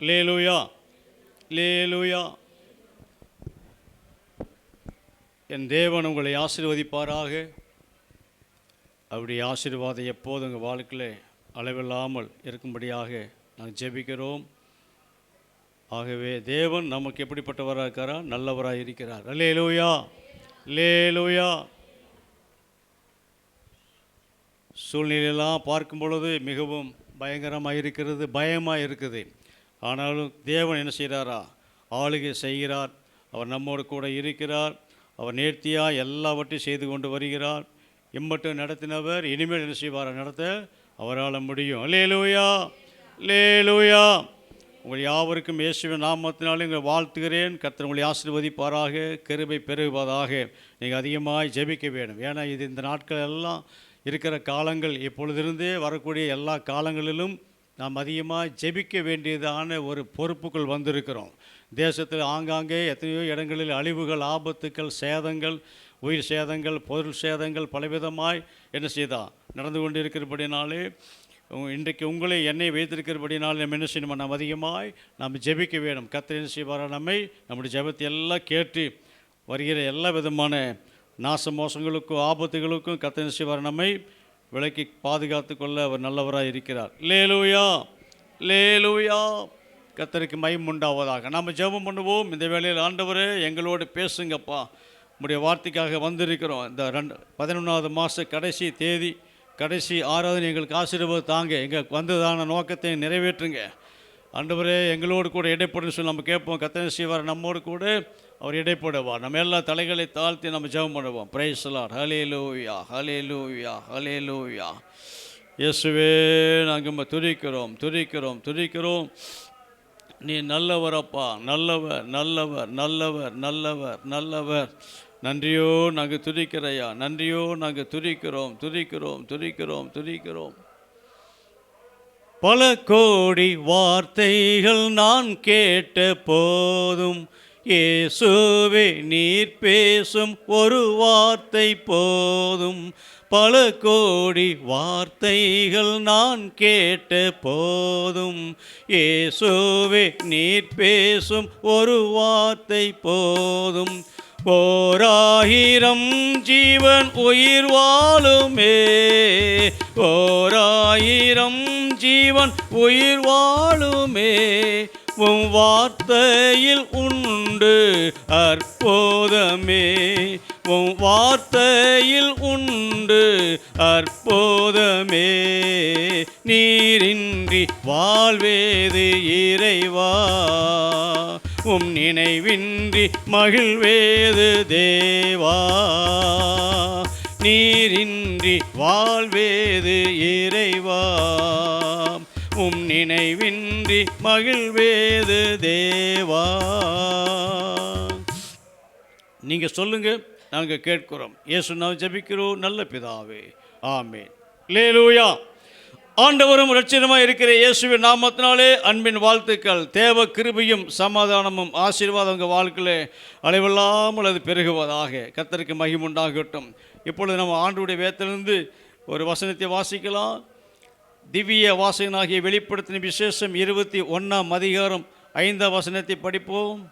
லேலூயா, லேலூயா. என் தேவன் உங்களை ஆசீர்வதிப்பாராக. அவருடைய ஆசீர்வாதம் எப்போதும் உங்கள் வாழ்க்கையில் அளவில்லாமல் இருக்கும்படியாக நாங்கள் ஜெபிக்கிறோம். ஆகவே தேவன் நமக்கு எப்படிப்பட்டவராக இருக்கிறார்? நல்லவராக இருக்கிறார். லேலூயா, லேலூயா. சூழ்நிலையெல்லாம் பார்க்கும் பொழுது மிகவும் பயங்கரமாக இருக்கிறது, பயமாக இருக்குது. ஆனாலும் தேவன் என்ன செய்கிறாரா? ஆளுகை செய்கிறார். அவர் நம்மோடு கூட இருக்கிறார். அவர் நேர்த்தியாக எல்லாவற்றையும் செய்து கொண்டு வருகிறார். இம்மட்டும் நடத்தினவர் இனிமேல் என்ன செய்வார்? நடத்த அவரால் முடியும். அல்லேலூயா, அல்லேலூயா. உங்கள் யாவருக்கும் இயேசுவின் நாமத்தினாலே உங்களை வாழ்த்துகிறேன். கர்த்தர் உங்களை ஆசீர்வதிப்பாராக, கிருபை பெருகுவதாக. நீங்கள் அதிகமாக ஜெபிக்க வேண்டும். ஏன்னா இது இந்த நாட்கள் எல்லாம் இருக்கிற காலங்கள், இப்பொழுதிருந்தே வரக்கூடிய எல்லா காலங்களிலும் நாம் அதிகமாக ஜெபிக்க வேண்டியதான ஒரு பொறுப்புக்குள் வந்திருக்கிறோம். தேசத்தில் ஆங்காங்கே எத்தனையோ இடங்களில் அழிவுகள், ஆபத்துக்கள், சேதங்கள், உயிர் சேதங்கள், பொருள் சேதங்கள் பலவிதமாய் என்ன செய்தா நடந்து கொண்டு இருக்கிறபடினாலே, இன்றைக்கு உங்களை என்னை வைத்திருக்கிறபடினால் நம்ம என்ன செய்யணும்? நாம் அதிகமாய் நாம் ஜெபிக்க வேண்டும். கர்த்தர் என்ன செய்வாரா? நம்முடைய ஜெபத்தை எல்லாம் கேட்டு வருகிற எல்லா விதமான நாச மோசங்களுக்கும் ஆபத்துகளுக்கும் கர்த்தர் என்ன செய்வார்? நம்மை விலக்கி பாதுகாத்து கொள்ள அவர் நல்லவராக இருக்கிறார். லேலூயா, லேலூயா. கர்த்தருக்கு மகிமை உண்டாவதாக. நாம் ஜெபம் பண்ணுவோம். இந்த வேளையில் ஆண்டவரே எங்களோடு பேசுங்கப்பா. உங்களுடைய வார்த்தைக்காக வந்திருக்கிறோம். இந்த 11வது மாத கடைசி தேதி, கடைசி ஆராதனை எங்களுக்கு ஆசீர்வாதம் தாங்க. எங்களுக்கு வந்ததான நோக்கத்தை நிறைவேற்றுங்க ஆண்டவரே. எங்களோடு கூட இடைப்படுன்னு சொல்லி நம்ம கேட்போம். கர்த்தர் செய்வார், நம்மோடு கூட அவர் இடைப்படுவார். நம்ம எல்லா தலைகளை தாழ்த்தி நம்ம ஜெபம் பண்ணுவோம். Praise the Lord. Hallelujah, hallelujah, hallelujah. இயேசுவே, நாங்கள் துதிக்கிறோம், துதிக்கிறோம், துதிக்கிறோம். நீ நல்லவரப்பா, நல்லவர், நல்லவர், நல்லவர், நல்லவர், நல்லவர். நன்றியோ நாங்கள் துதிக்கிறையா, நன்றியோ நாங்கள் துதிக்கிறோம், துதிக்கிறோம், துதிக்கிறோம், துதிக்கிறோம். பல கோடி வார்த்தைகள் நான் கேட்ட போதும் இயேசுவே நீர் பேசும் ஒரு வார்த்தை போதும். பல கோடி வார்த்தைகள் நான் கேட்ட போதும் இயேசுவே நீர் பேசும் ஒரு வார்த்தை போதும். 1000 ஜீவன் உயிர் வாழுமே, 1000 ஜீவன் உயிர் வாழுமே. உம் வார்த்தையில் உண்டு அற்புதமே, உம் வார்த்தையில் உண்டு அற்புதமே. நீரின்றி வாழ்வேது இறைவா, உம் நினைவின்றி மகிழ்வேது தேவா. நீரின்றி வாழ்வேது இறைவா, உம் நினைவின்றி மகிழ்வேது தேவா. நீங்கள் சொல்லுங்க, நாங்கள் கேட்கிறோம். இயேசு நாமத்தில் ஜெபிக்கிறோம் நல்ல பிதாவே, ஆமென். அல்லேலூயா. ஆண்டவரும் இரட்சகருமாய் இருக்கிற இயேசுவின் நாமத்தினாலே அன்பின் வாழ்த்துக்கள். தேவ கிருபையும் சமாதானமும் ஆசீர்வாதம் உங்கள் வாழ்க்கையிலே அளவில்லாமல் அது பெருகுவதாக. கர்த்தருக்கு மகிமை உண்டாகட்டும். இப்பொழுது நம்ம ஆண்டவருடைய வேதத்திலிருந்து ஒரு வசனத்தை வாசிக்கலாம். திவ்ய வாசகனாகிய வெளிப்படுத்தின விசேஷம் 21ஆம் அதிகாரம் 5ஆம் வசனத்தை படிப்போம்.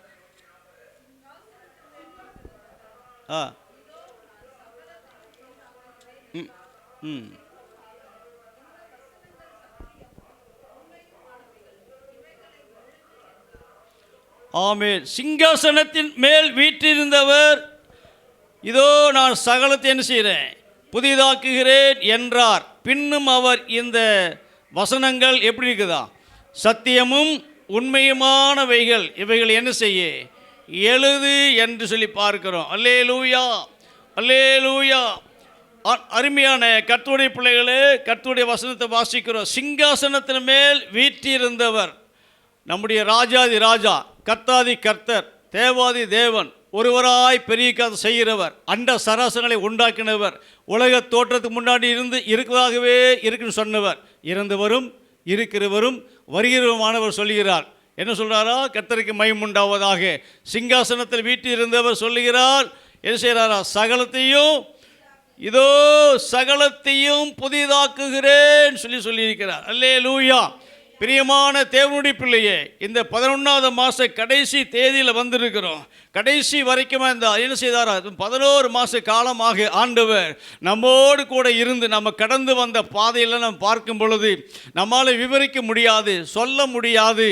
ஆமென். சிங்காசனத்தின் மேல் வீற்றிருந்தவர், இதோ நான் சகலத்தை என்ன செய்கிறேன்? புதிதாக்குகிறேன் என்றார். பின்னும் அவர் இந்த வசனங்கள் எப்படி இருக்குதா? சத்தியமும் உண்மையுமானவைகள், இவைகள் என்ன செய்ய எழுது என்று சொல்லி பார்க்கிறோம். அல்லேலூயா, அல்லேலூயா. அருமையான கர்த்தருடைய பிள்ளைகளே, கர்த்தருடைய வசனத்தை வாசிக்கிறோம். சிங்காசனத்தின் மேல் வீற்றிருந்தவர், நம்முடைய ராஜாதி ராஜா, கர்த்தாதி கர்த்தர், தேவாதி தேவன், ஒருவராய் பெரிய காரியத்தை செய்கிறவர், அண்ட சராசரங்களை உண்டாக்கினவர், உலக தோற்றத்துக்கு முன்னாடி இருந்து இருக்கிறதாகவே இருக்குன்னு சொன்னவர், இறந்தவரும் இருக்கிறவரும் வருகிறவருமானவர் சொல்லுகிறார். என்ன சொல்கிறாரா? கர்த்தருக்கு மகிமை உண்டாவதாக. சிங்காசனத்தில் வீற்றிருந்தவர் சொல்லுகிறார், என்ன செய்கிறாரா? சகலத்தையும், இதோ சகலத்தையும் புதிதாக்குகிறேன் சொல்லியிருக்கிறார். அல்லேலூயா. பிரியமான தேவனுடைய பிள்ளையே, இந்த 11வது மாத கடைசி தேதியில் வந்திருக்கிறோம். கடைசி வரைக்கும் இந்த என்ன செய்தாரா 11 மாத காலமாக ஆண்டவர் நம்மோடு கூட இருந்து நம்ம கடந்து வந்த பாதையில் நம்ம பார்க்கும் பொழுது நம்மால் விவரிக்க முடியாது, சொல்ல முடியாது.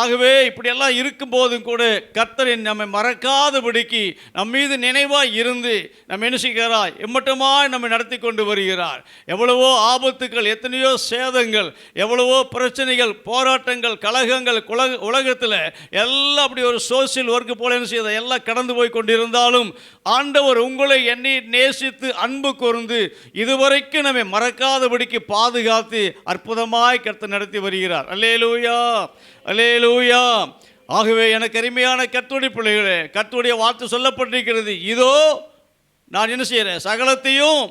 ஆகவே இப்படியெல்லாம் இருக்கும்போதும் கூட கர்த்தர் நம்மை மறக்காதபடிக்கு நம் மீது நினைவாக இருந்து நம்ம என்ன செய்கிறார், எம்மட்டமாய் நம்மை நடத்தி கொண்டு வருகிறார். எவ்வளவோ ஆபத்துக்கள், எத்தனையோ சேதங்கள், எவ்வளவோ பிரச்சனைகள், போராட்டங்கள், கலகங்கள் உலகத்தில் எல்லாம் அப்படி ஒரு சோசியல் ஒர்க்கு போல என்ன செய்த எல்லாம் கடந்து போய் கொண்டிருந்தாலும் ஆண்டவர் உங்களை என்னை நேசித்து அன்பு கூர்ந்து இதுவரைக்கும் நம்மை மறக்காதபடிக்கு பாதுகாத்து அற்புதமாய் கர்த்தர் நடத்தி வருகிறார். அல்லேலூயா, அல்லேலூயா. ஆகவே எனக்கு அருமையான கர்த்தருடைய பிள்ளைகளே, கர்த்தருடைய வார்த்தை சொல்லப்பட்டிருக்கிறது, இதோ நான் என்ன செய்கிறேன், சகலத்தையும்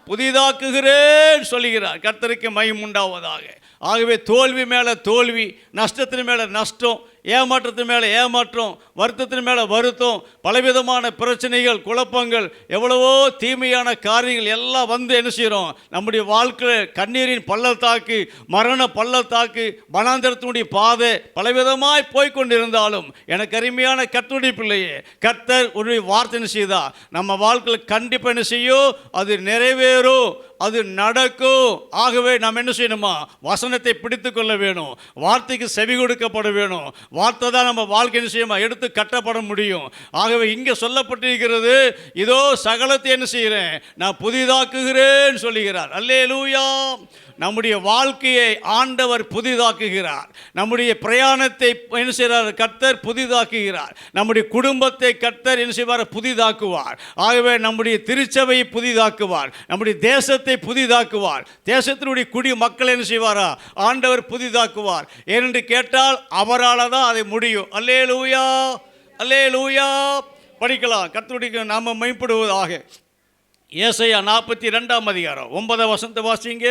புதிதாக்குகிறேன் சொல்லுகிறார். கர்த்தருக்கு மகிமை உண்டாவதாக. ஆகவே தோல்வி மேலே தோல்வி, நஷ்டத்தின் மேலே நஷ்டம், ஏமாற்றத்தின் மேலே ஏமாற்றம், வருத்தத்தின் மேலே வருத்தம், பலவிதமான பிரச்சனைகள், குழப்பங்கள், எவ்வளவோ தீமையான காரியங்கள் எல்லாம் வந்து என்ன செய்கிறோம், நம்முடைய வாழ்க்கையில் கண்ணீரின் பள்ளத்தாக்கு, மரண பள்ளத்தாக்கு, வனாந்திரத்தினுடைய பாதை பலவிதமாய் போய்கொண்டிருந்தாலும் எனக்கு அருமையான கர்த்தருடைய பிள்ளையே, கர்த்தர் ஒரு வார்த்தை என்ன செய்தா நம்ம வாழ்க்கையில் கண்டிப்பாக என்ன செய்யும், அது நிறைவேறும், அது நடக்கும். ஆகவே நாம் என்ன செய்யணுமா, வசனத்தை பிடித்து கொள்ள வேணும், வார்த்தைக்கு செவி கொடுக்கப்பட வேணும். வார்த்தை தான் நம்ம வாழ்க்கை என்ன செய்யுமா எடுத்து கட்டப்பட முடியும். ஆகவே இங்கே சொல்லப்பட்டிருக்கிறது, இதோ சகலத்தை என்ன செய்கிறேன், நான் புதிதாக்குகிறேன் சொல்லுகிறார். அல்லேலூயா. நம்முடைய வாழ்க்கையை ஆண்டவர் புதிதாக்குகிறார். நம்முடைய பிரயாணத்தை என்ன செய்கிறார், கர்த்தர் புதிதாக்குகிறார். நம்முடைய குடும்பத்தை கர்த்தர் என்ன செய்வார், புதிதாக்குவார். ஆகவே நம்முடைய திருச்சபையை புதிதாக்குவார், நம்முடைய தேசத்தை புதிதாக்குவார். தேசத்தினுடைய குடி மக்கள் என்ன செய்வாரா, ஆண்டவர் புதிதாக்குவார். ஏனென்று கேட்டால் அவரால் தான் அதை முடியும். அல்லேலூயா, அல்லேலூயா. படிக்கலாம், கர்த்தருடைய நாம மகிமைப்படுவதாக. ஏசாயா 42ஆம் அதிகாரம் 9 வசனத்தை வாசிங்க.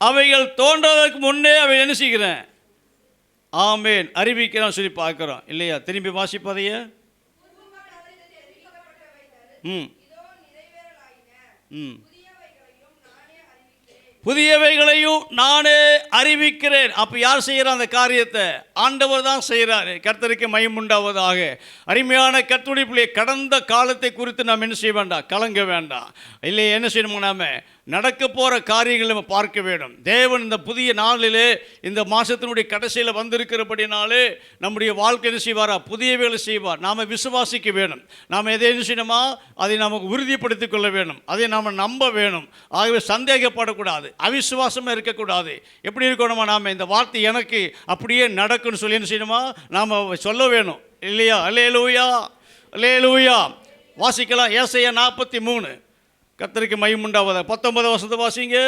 அவைகள் தோன்றதற்கு முன்னே அவை என்ன செய்கிறேன், ஆமேன் அறிவிக்கிறான் சொல்லி பார்க்கிறோம் இல்லையா. திரும்பி வாசிப்பதைய புதியவைகளையும் நானே அறிவிக்கிறேன். அப்போ யார் செய்கிறார் அந்த காரியத்தை, ஆண்டவர் தான் செய்கிறாரு. கர்த்தருக்கு மகிமை உண்டாவதாக. அருமையான கர்த்தருடைய பிள்ளை, கடந்த காலத்தை குறித்து நாம் என்ன செய்ய வேண்டாம், கலங்க வேண்டாம். இல்லை என்ன செய்யணும், நாம நடக்க போகிற காரியங்களை நம்ம பார்க்க வேண்டும். தேவன் இந்த புதிய நாளிலே, இந்த மாதத்தினுடைய கடைசியில் வந்திருக்கிறபடினாலே நம்முடைய வாழ்க்கை என்ன செய்வாரா, புதியவைகளை செய்வார். நாம் விசுவாசிக்க வேணும். நாம் எதை என்ன செய்யணுமா, அதை நமக்கு உறுதிப்படுத்திக் கொள்ள வேணும், அதை நாம் நம்ப வேணும். ஆகவே சந்தேகப்படக்கூடாது, அவிசுவாசமாக இருக்கக்கூடாது. எப்படி இருக்கணுமா, நாம் இந்த வார்த்தை எனக்கு அப்படியே நடக்கும்னு சொல்லி என்ன செய்யணுமா, நாம் சொல்ல வேணும் இல்லையா. அல்லேலூயா, அல்லேலூயா. வாசிக்கலாம் ஏசாயா 43. கர்த்தருக்கு மகிமை உண்டாவதாக. 19 வசனத்தை வாசிங்க.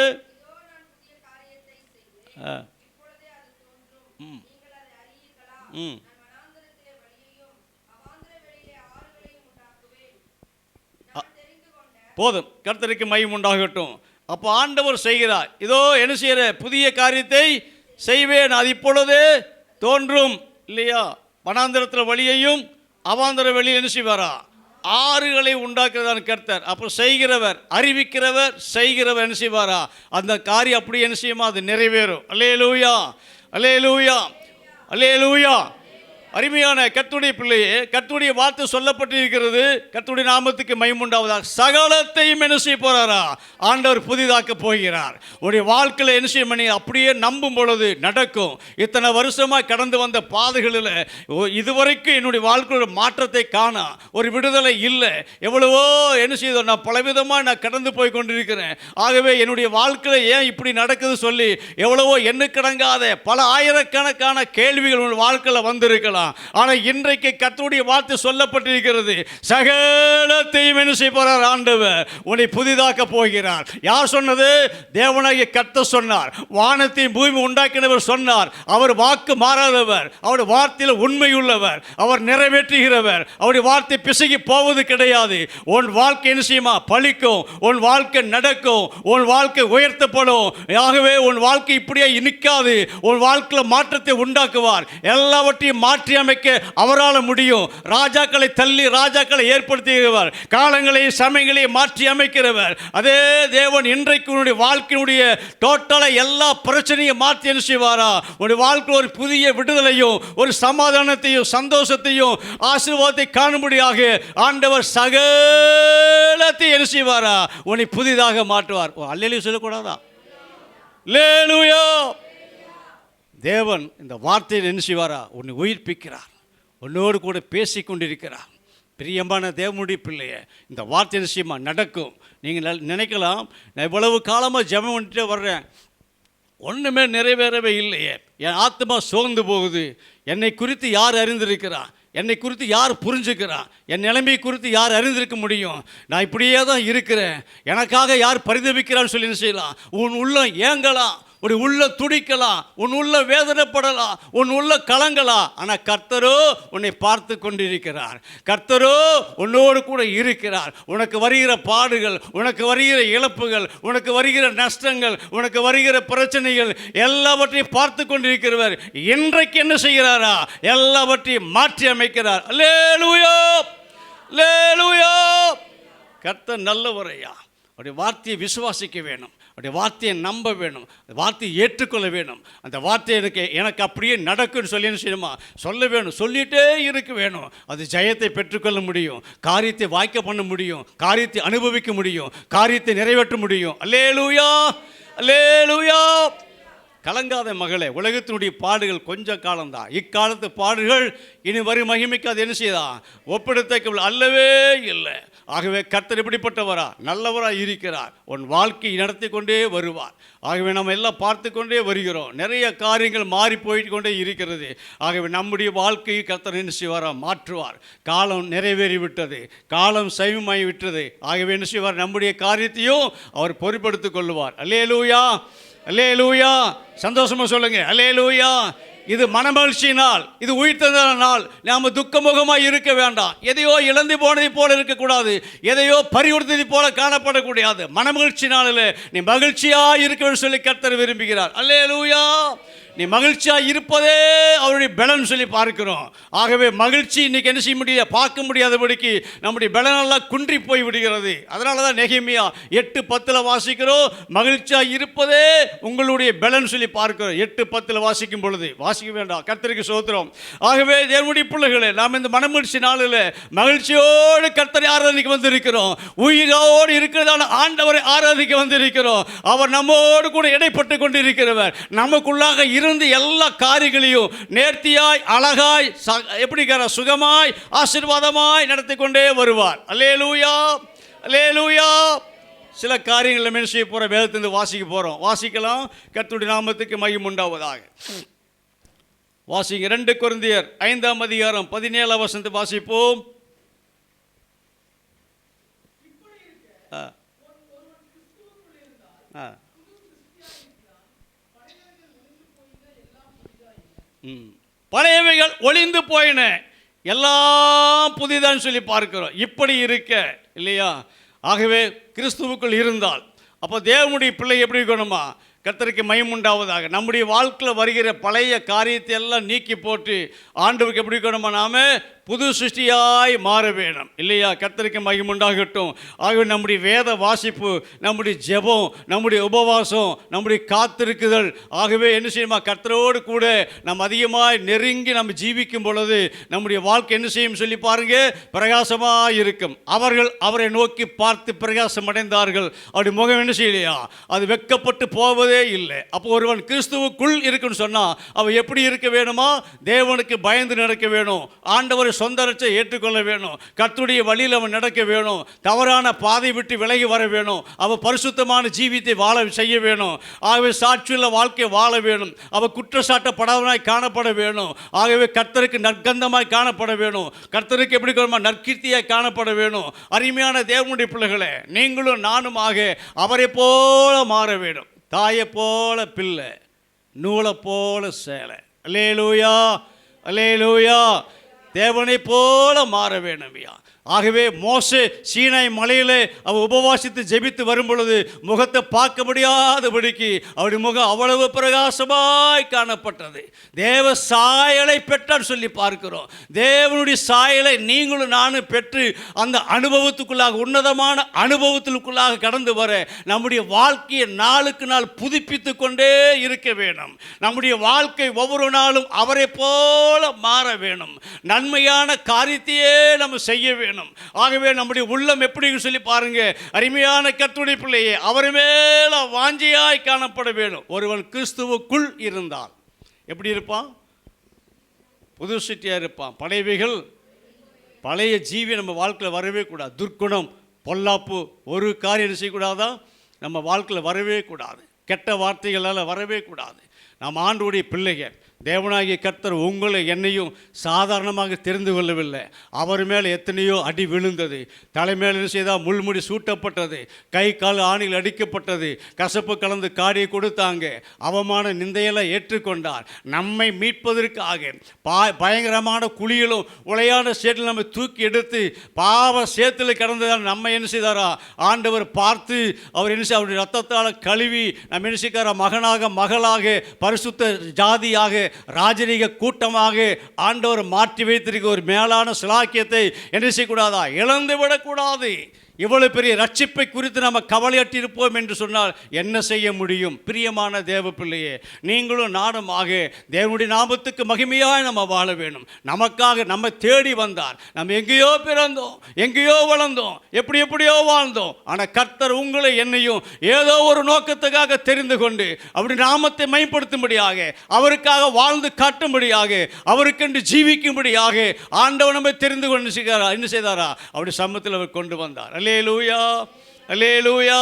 போதும், கர்த்தருக்கு மகிமை உண்டாகட்டும். அப்போ ஆண்டவர் செய்கிறார், இதோ என்ன செய்கிற புதிய காரியத்தை செய்வேன், அது இப்பொழுதே தோன்றும் இல்லையா. வனாந்திரத்தில் வழியையும் அவாந்தர வெளியில் என்ன செய்வாரா, ஆறுகளை உண்டாக்குறதான கர்த்தர். அப்புறம் செய்கிறவர், அறிவிக்கிறவர், செய்கிறவர் என்ன செய்வாரா, அந்த காரியம் அப்படி என்ன செய்யுமா, அது நிறைவேறும். அல்லேலூயா, அல்லேலூயா, அல்லேலூயா. அருமையான கர்த்தருடைய பிள்ளையே, கர்த்தருடைய வார்த்தை சொல்லப்பட்டிருக்கிறது. கர்த்தருடைய நாமத்துக்கு மகிமை உண்டாவதாக. சகலத்தையும் என்ன செய்ய போறாரா, ஆண்டவர் புதிதாக்க போகிறார். உடைய வாழ்க்கையில் என்ன செய்ய பண்ணி அப்படியே நம்பும் பொழுது நடக்கும். இத்தனை வருஷமாக கடந்து வந்த பாதைகளில் இதுவரைக்கும் என்னுடைய வாழ்க்கையோட மாற்றத்தை காண ஒரு விடுதலை இல்லை. எவ்வளவோ என்ன செய்தோம், நான் பலவிதமாக நான் கடந்து போய் கொண்டிருக்கிறேன். ஆகவே என்னுடைய வாழ்க்கையில் ஏன் இப்படி நடக்குது சொல்லி எவ்வளவோ எண்ணுக்கடங்காத பல ஆயிரக்கணக்கான கேள்விகள் உங்கள் வாழ்க்கையில் வந்திருக்கலாம். செய்யலாம். ஆனால் இன்றைக்கு கர்த்தருடைய வார்த்தை சொல்லப்பட்டிருக்கிறது, சகலத்தையும் என்ன செய்ய போறார் ஆண்டவர், உன்னை புதிதாக்க போகிறார். யார் சொன்னது? தேவனாகிய கர்த்தர் சொன்னார். வானத்தையும் பூமி உண்டாக்கினவர் சொன்னார். அவர் வாக்கு மாறாதவர், அவருடைய வார்த்தையில் உண்மையுள்ளவர், அவர் நிறைவேற்றுகிறவர். அவருடைய வார்த்தை பிசகி போவது கிடையாது. உன் வாழ்க்கை என்ன செய்யுமா? பலிக்கும். உன் வாழ்க்கை நடக்கும். உன் வாழ்க்கை உயர்த்தப்படும். ஆகவே உன் வாழ்க்கை இப்படியே நிற்காது. உன் வாழ்க்கையில் மாற்றத்தை உண்டாக்குவார். எல்லாவற்றையும் மாற்றி அமைக்க அவரால் முடியும். ராஜாக்களை தள்ளி ராஜாக்களை ஏற்படுத்துகிறவர், காலங்களையும் சமயங்களையும் மாற்றி அமைக்கிறவர் அதே தேவன் இன்றைக்கு உன்னுடைய வாழ்க்கையினுடைய டோட்டலா எல்லா பிரச்சனையும் மாற்றி என்ன செய்வாரா? உன்னுடைய வாழ்க்கையில் ஒரு புதிய விடுதலையும் ஒரு சமாதானத்தையும் சந்தோஷத்தையும் ஆசீர்வாதத்தை காணும்படியாக ஆண்டவர் சகலத்தையும் என்ன செய்வாரா? உன்னை புதிதாக மாற்றுவார். அல்லேலூயா சொல்லக்கூடாதா? அல்லேலூயா. தேவன் இந்த வார்த்தையில் என்ன செய்வாரா? உன்னை உயிர்ப்பிக்கிறார். உன்னோடு கூட பேசிக் கொண்டிருக்கிறார். பிரியமான தேவனுடைய பிள்ளைய, இந்த வார்த்தை என்ன செய்யுமா? நடக்கும். நீங்கள் நினைக்கலாம், நான் இவ்வளவு காலமாக ஜெபம் பண்ணிட்டே வர்றேன், ஒன்றுமே நிறைவேறவே இல்லையே, என் ஆத்மா சோர்ந்து போகுது, என்னை குறித்து யார் அறிந்திருக்கிறான், என்னை குறித்து யார் புரிஞ்சுக்கிறான், என் நிலைமை குறித்து யார் அறிந்திருக்க முடியும், நான் இப்படியே தான் இருக்கிறேன், எனக்காக யார் பரிதபிக்கிறான்னு சொல்லி என்ன செய்யலாம்? உன் உள்ளம் ஏங்கலாம், உன் உள்ள துடிக்கலாம், உன் உள்ள வேதனைப்படலாம், உன் உள்ள கலங்கலாம். ஆனால் கர்த்தரோ உன்னை பார்த்து கொண்டிருக்கிறார். கர்த்தரோ உன்னோடு கூட இருக்கிறார். உனக்கு வருகிற பாடுகள், உனக்கு வருகிற இழப்புகள், உனக்கு வருகிற நஷ்டங்கள், உனக்கு வருகிற பிரச்சனைகள் எல்லாவற்றையும் பார்த்து கொண்டிருக்கிறவர் இன்றைக்கு என்ன செய்கிறாரா? எல்லாவற்றையும் மாற்றி அமைக்கிறார். அல்லேலூயா, அல்லேலூயா. கர்த்தர் நல்லவரையா. அவருடைய வார்த்தையை விசுவாசிக்க வேணும், அவருடைய வார்த்தையை நம்ப வேணும், வார்த்தையை ஏற்றுக்கொள்ள வேணும். அந்த வார்த்தை எனக்கு அப்படியே நடக்குன்னு சொல்லி என்ன செய்யணுமா? சொல்ல வேணும், சொல்லிகிட்டே இருக்க வேணும். அது ஜெயத்தை பெற்றுக்கொள்ள முடியும், காரியத்தை வாய்க்க பண்ண முடியும், காரியத்தை அனுபவிக்க முடியும், காரியத்தை நிறைவேற்ற முடியும். அல்லேலூயா, அல்லேலூயா. கலங்காத மகளே, உலகத்தினுடைய பாடுகள் கொஞ்ச காலம்தான். இக்காலத்து பாடுகள் இனி வரும் மகிமைக்கு அது என்ன செய்தா? ஒப்பிடத்தக்க அல்லவே இல்லை. ஆகவே கர்த்தர் எப்படிப்பட்டவரா? நல்லவராக இருக்கிறார். உன் வாழ்க்கையை நடத்தி கொண்டே வருவார். ஆகவே நம்ம எல்லாம் பார்த்து கொண்டே வருகிறோம். நிறைய காரியங்கள் மாறி போயிட்டு கொண்டே இருக்கிறது. ஆகவே நம்முடைய வாழ்க்கையை கர்த்தர் என்ன செய்வாரா? மாற்றுவார். காலம் நிறைவேறிவிட்டது, காலம் சமீபமாகி விட்டது. ஆகவே என்ன செய்வார்? நம்முடைய காரியத்தையும் அவர் பொறுப்படுத்திக் கொள்வார். அல்லேலூயா, அல்லேலூயா. சந்தோஷமா சொல்லுங்க, அல்லேலூயா. இது மனமகிழ்ச்சி நாள், இது உயிர்த்தெழுதல் நாள். நாம் துக்கமுகமாக இருக்க வேண்டாம். எதையோ இழந்து போனதை போல இருக்கக்கூடாது, எதையோ பறிகொடுத்ததை போல காணப்படக்கூடாது. மனமகிழ்ச்சி நாளில் நீ மகிழ்ச்சியாக இருக்க வேண்டும் சொல்லி கர்த்தர் விரும்புகிறார். அல்லேலூயா. நீ மகிழ்ச்சியாக இருப்பதே அவருடைய பலன் சொல்லி பார்க்கிறோம். ஆகவே மகிழ்ச்சி இன்னைக்கு என்ன செய்ய முடியாது? பார்க்க முடியாதபடிக்கு நம்முடைய பலனெல்லாம் குன்றி போய் விடுகிறது. அதனால தான் நெகேமியா 8:10 வாசிக்கிறோம், மகிழ்ச்சியாக இருப்பதே உங்களுடைய பலன் சொல்லி பார்க்கிறோம். 8:10 வாசிக்கும் பொழுது வாசிக்க வேண்டாம். கர்த்தருக்கு ஸ்தோத்திரம். ஆகவே தேவனுடைய பிள்ளைகளே, நாம் இந்த மனமகிழ்ச்சி நாளில் மகிழ்ச்சியோடு கர்த்தரை ஆராதிக்க வந்திருக்கிறோம். உயிரோடு இருக்கிறதான ஆண்டவரை ஆராதிக்க வந்திருக்கிறோம். அவர் நம்மோடு கூட இடைப்பட்டு கொண்டிருக்கிறவர். நமக்குள்ளாக இருந்து எல்லா காரியங்களையும் நேர்த்தியாய் அழகாய் எப்படி சுகமாய் ஆசீர்வாதமாய் நடத்தி கொண்டே வருவார். அல்லேலூயா, அல்லேலூயா. சில காரியங்கள் என்ன செய்ய போற? வேதத்திலிருந்து வாசிக்க போறோம். வாசிக்கலாம். கர்த்தருடைய நாமத்துக்கு மகிமை உண்டாவதாக. வாசிங்க. 2 கொரிந்தியர் 5ஆம் அதிகாரம் 17ஆம் வசனத்தை வாசிப்போம். பழையவைகள் ஒளிந்து போயின, எல்லாம் புதிதான்னு சொல்லி பார்க்கிறோம். இப்படி இருக்க இல்லையா? ஆகவே கிறிஸ்துவுக்குள் இருந்தால் அப்போ தேவனுடைய பிள்ளை எப்படி இருக்கணுமா? கர்த்தருக்கு மகிமை உண்டாவதாக. நம்முடைய வாழ்க்கையில் வருகிற பழைய காரியத்தை எல்லாம் நீக்கி போட்டு ஆண்டவருக்கு எப்படி இருக்கணுமா? நாம புது சிருஷ்டியாய் மாற வேணும் இல்லையா? கர்த்தருக்கு மகிமை உண்டாகட்டும். ஆகவே நம்முடைய வேத வாசிப்பு, நம்முடைய ஜெபம், நம்முடைய உபவாசம், நம்முடைய காத்திருக்குதல், ஆகவே என்ன செய்யுமா? கர்த்தரோடு கூட நம்ம அதிகமாக நெருங்கி நம்ம ஜீவிக்கும் பொழுது நம்முடைய வாழ்க்கை என்ன செய்யும் சொல்லி பாருங்க, பிரகாசமாக இருக்கும். அவர்கள் அவரை நோக்கி பார்த்து பிரகாசம் அடைந்தார்கள். அவருடைய முகம் என்ன செய்யலையா? அது வெட்கப்பட்டு போவதே இருந்ததே இல்லை. அப்போ ஒருவன் கிறிஸ்துவுக்குள் இருக்குன்னு சொன்னால் அவன் எப்படி இருக்க வேணுமா? தேவனுக்கு பயந்து நடக்க வேணும், ஆண்டவரை சொந்த ரட்சை ஏற்றுக்கொள்ள வேணும், கர்த்தருடைய வழியில் அவன் நடக்க வேணும், தவறான பாதை விட்டு விலகி வர வேணும், அவன் பரிசுத்தமான ஜீவித்தை வாழ செய்ய வேணும், ஆகவே சாட்சியுள்ள வாழ்க்கை வாழ வேணும், அவன் குற்றச்சாட்டப்படாதவனாய் காணப்பட வேணும், ஆகவே கர்த்தருக்கு நற்கந்தமாய் காணப்பட வேணும், கர்த்தருக்கு எப்படி நற்கீர்த்தியாய் காணப்பட வேணும். அருமையான தேவனுடைய பிள்ளைகளே, நீங்களும் நானுமாக அவரை போல மாற வேண்டும். தாயை போல பிள்ளை, நூலை போல சேலை. அல்லேலூயா, அல்லேலூயா. தேவனை போல மாற வேண்டும். ஆகவே மோசே சீனாய் மலையிலே அவர் உபவாசித்து ஜெபித்து வரும் பொழுது முகத்தை பார்க்க முடியாதபடிக்கு அவருடைய முகம் அவ்வளவு பிரகாசமாய் காணப்பட்டது. தேவ சாயலை பெற்றான்னு சொல்லி பார்க்கிறோம். தேவனுடைய சாயலை நீங்களும் நானும் பெற்று அந்த அனுபவத்துக்குள்ளாக, உன்னதமான அனுபவத்துக்குள்ளாக கடந்து வர நம்முடைய வாழ்க்கையை நாளுக்கு நாள் புதுப்பித்து கொண்டே இருக்க வேணும். நம்முடைய வாழ்க்கை ஒவ்வொரு நாளும் அவரை போல மாற வேணும். நன்மையான காரியத்தையே நம்ம செய்ய வேணும். ஆகவே நம்முடைய உள்ளம் எப்படி சொல்லி பாருங்க, அருமையான கர்த்தருடைய பிள்ளையே, அவர் மேல வாஞ்சியாய் காணப்பட வேணும். ஒருவன் கிறிஸ்துவுக்குள் இருந்தால் எப்படி இருப்பான்? புது சிட்டியா இருப்பான். பழையவைகள், பழைய ஜீவி நம்ம வாழ்க்கையில் வரவே கூடாது. துர்க்குணம், பொல்லாப்பு, ஒரு காரியம் செய்யக்கூடாதா? நம்ம வாழ்க்கையில் வரவே கூடாது. கெட்ட வார்த்தைகளால் வரவே கூடாது. நாம் ஆண்டவருடைய பிள்ளைகள். தேவனாகிய கர்த்தர் உங்களை என்னையும் சாதாரணமாக தெரிந்து கொள்ளவில்லை. அவர் மேலே எத்தனையோ அடி விழுந்தது, தலைமையில் என்ன செய்தால் முள்முடி சூட்டப்பட்டது, கை கால் ஆணிகள் அடிக்கப்பட்டது, கசப்பு கலந்து காடியை கொடுத்தாங்க, அவமான நிந்தையெல்லாம் ஏற்றுக்கொண்டார். நம்மை மீட்பதற்காக பயங்கரமான குழியிலும் உளையான சேற்றில் நம்ம தூக்கி எடுத்து பாவ சேத்தில் கடந்ததால் நம்ம என்ன செய்தாரா? ஆண்டவர் பார்த்து அவர் என்ன செய்ய, அவருடைய ரத்தத்தால் கழுவி நம்ம என்ன செய்கிறாரா? மகனாக, மகளாக, பரிசுத்த ஜாதியாக, ராஜரீக கூட்டமாக ஆண்டவர் மாற்றி வைத்திருக்க ஒரு மேலான சிலாக்கியத்தை என்ன செய்யக்கூடாதா? இழந்து விடக்கூடாது. இவ்வளவு பெரிய ரட்சிப்பை குறித்து நம்ம கவலையற்றிருப்போம் என்று சொன்னால் என்ன செய்ய முடியும்? பிரியமான தேவ பிள்ளையே, நீங்களும் நானுமாக தேவனுடைய நாமத்துக்கு மகிமையாய் நம்ம வாழ வேண்டும். நமக்காக நம்ம தேடி வந்தார். நம்ம எங்கேயோ பிறந்தோம், எங்கேயோ வளர்ந்தோம், எப்படியோ வாழ்ந்தோம். ஆனால் கர்த்தர் உங்களை என்னையும் ஏதோ ஒரு நோக்கத்துக்காக தெரிந்து கொண்டு அப்படி நாமத்தை மேம்படுத்தும்படியாக, அவருக்காக வாழ்ந்து காட்டும்படியாக, அவருக்கென்று ஜீவிக்கும்படியாக ஆண்டவர் நம்மை தெரிந்து கொண்டு என்ன செய்தாரா? அப்படி சமூகத்தில் அவர் கொண்டு வந்தார். அல்லேலூயா, அல்லேலூயா.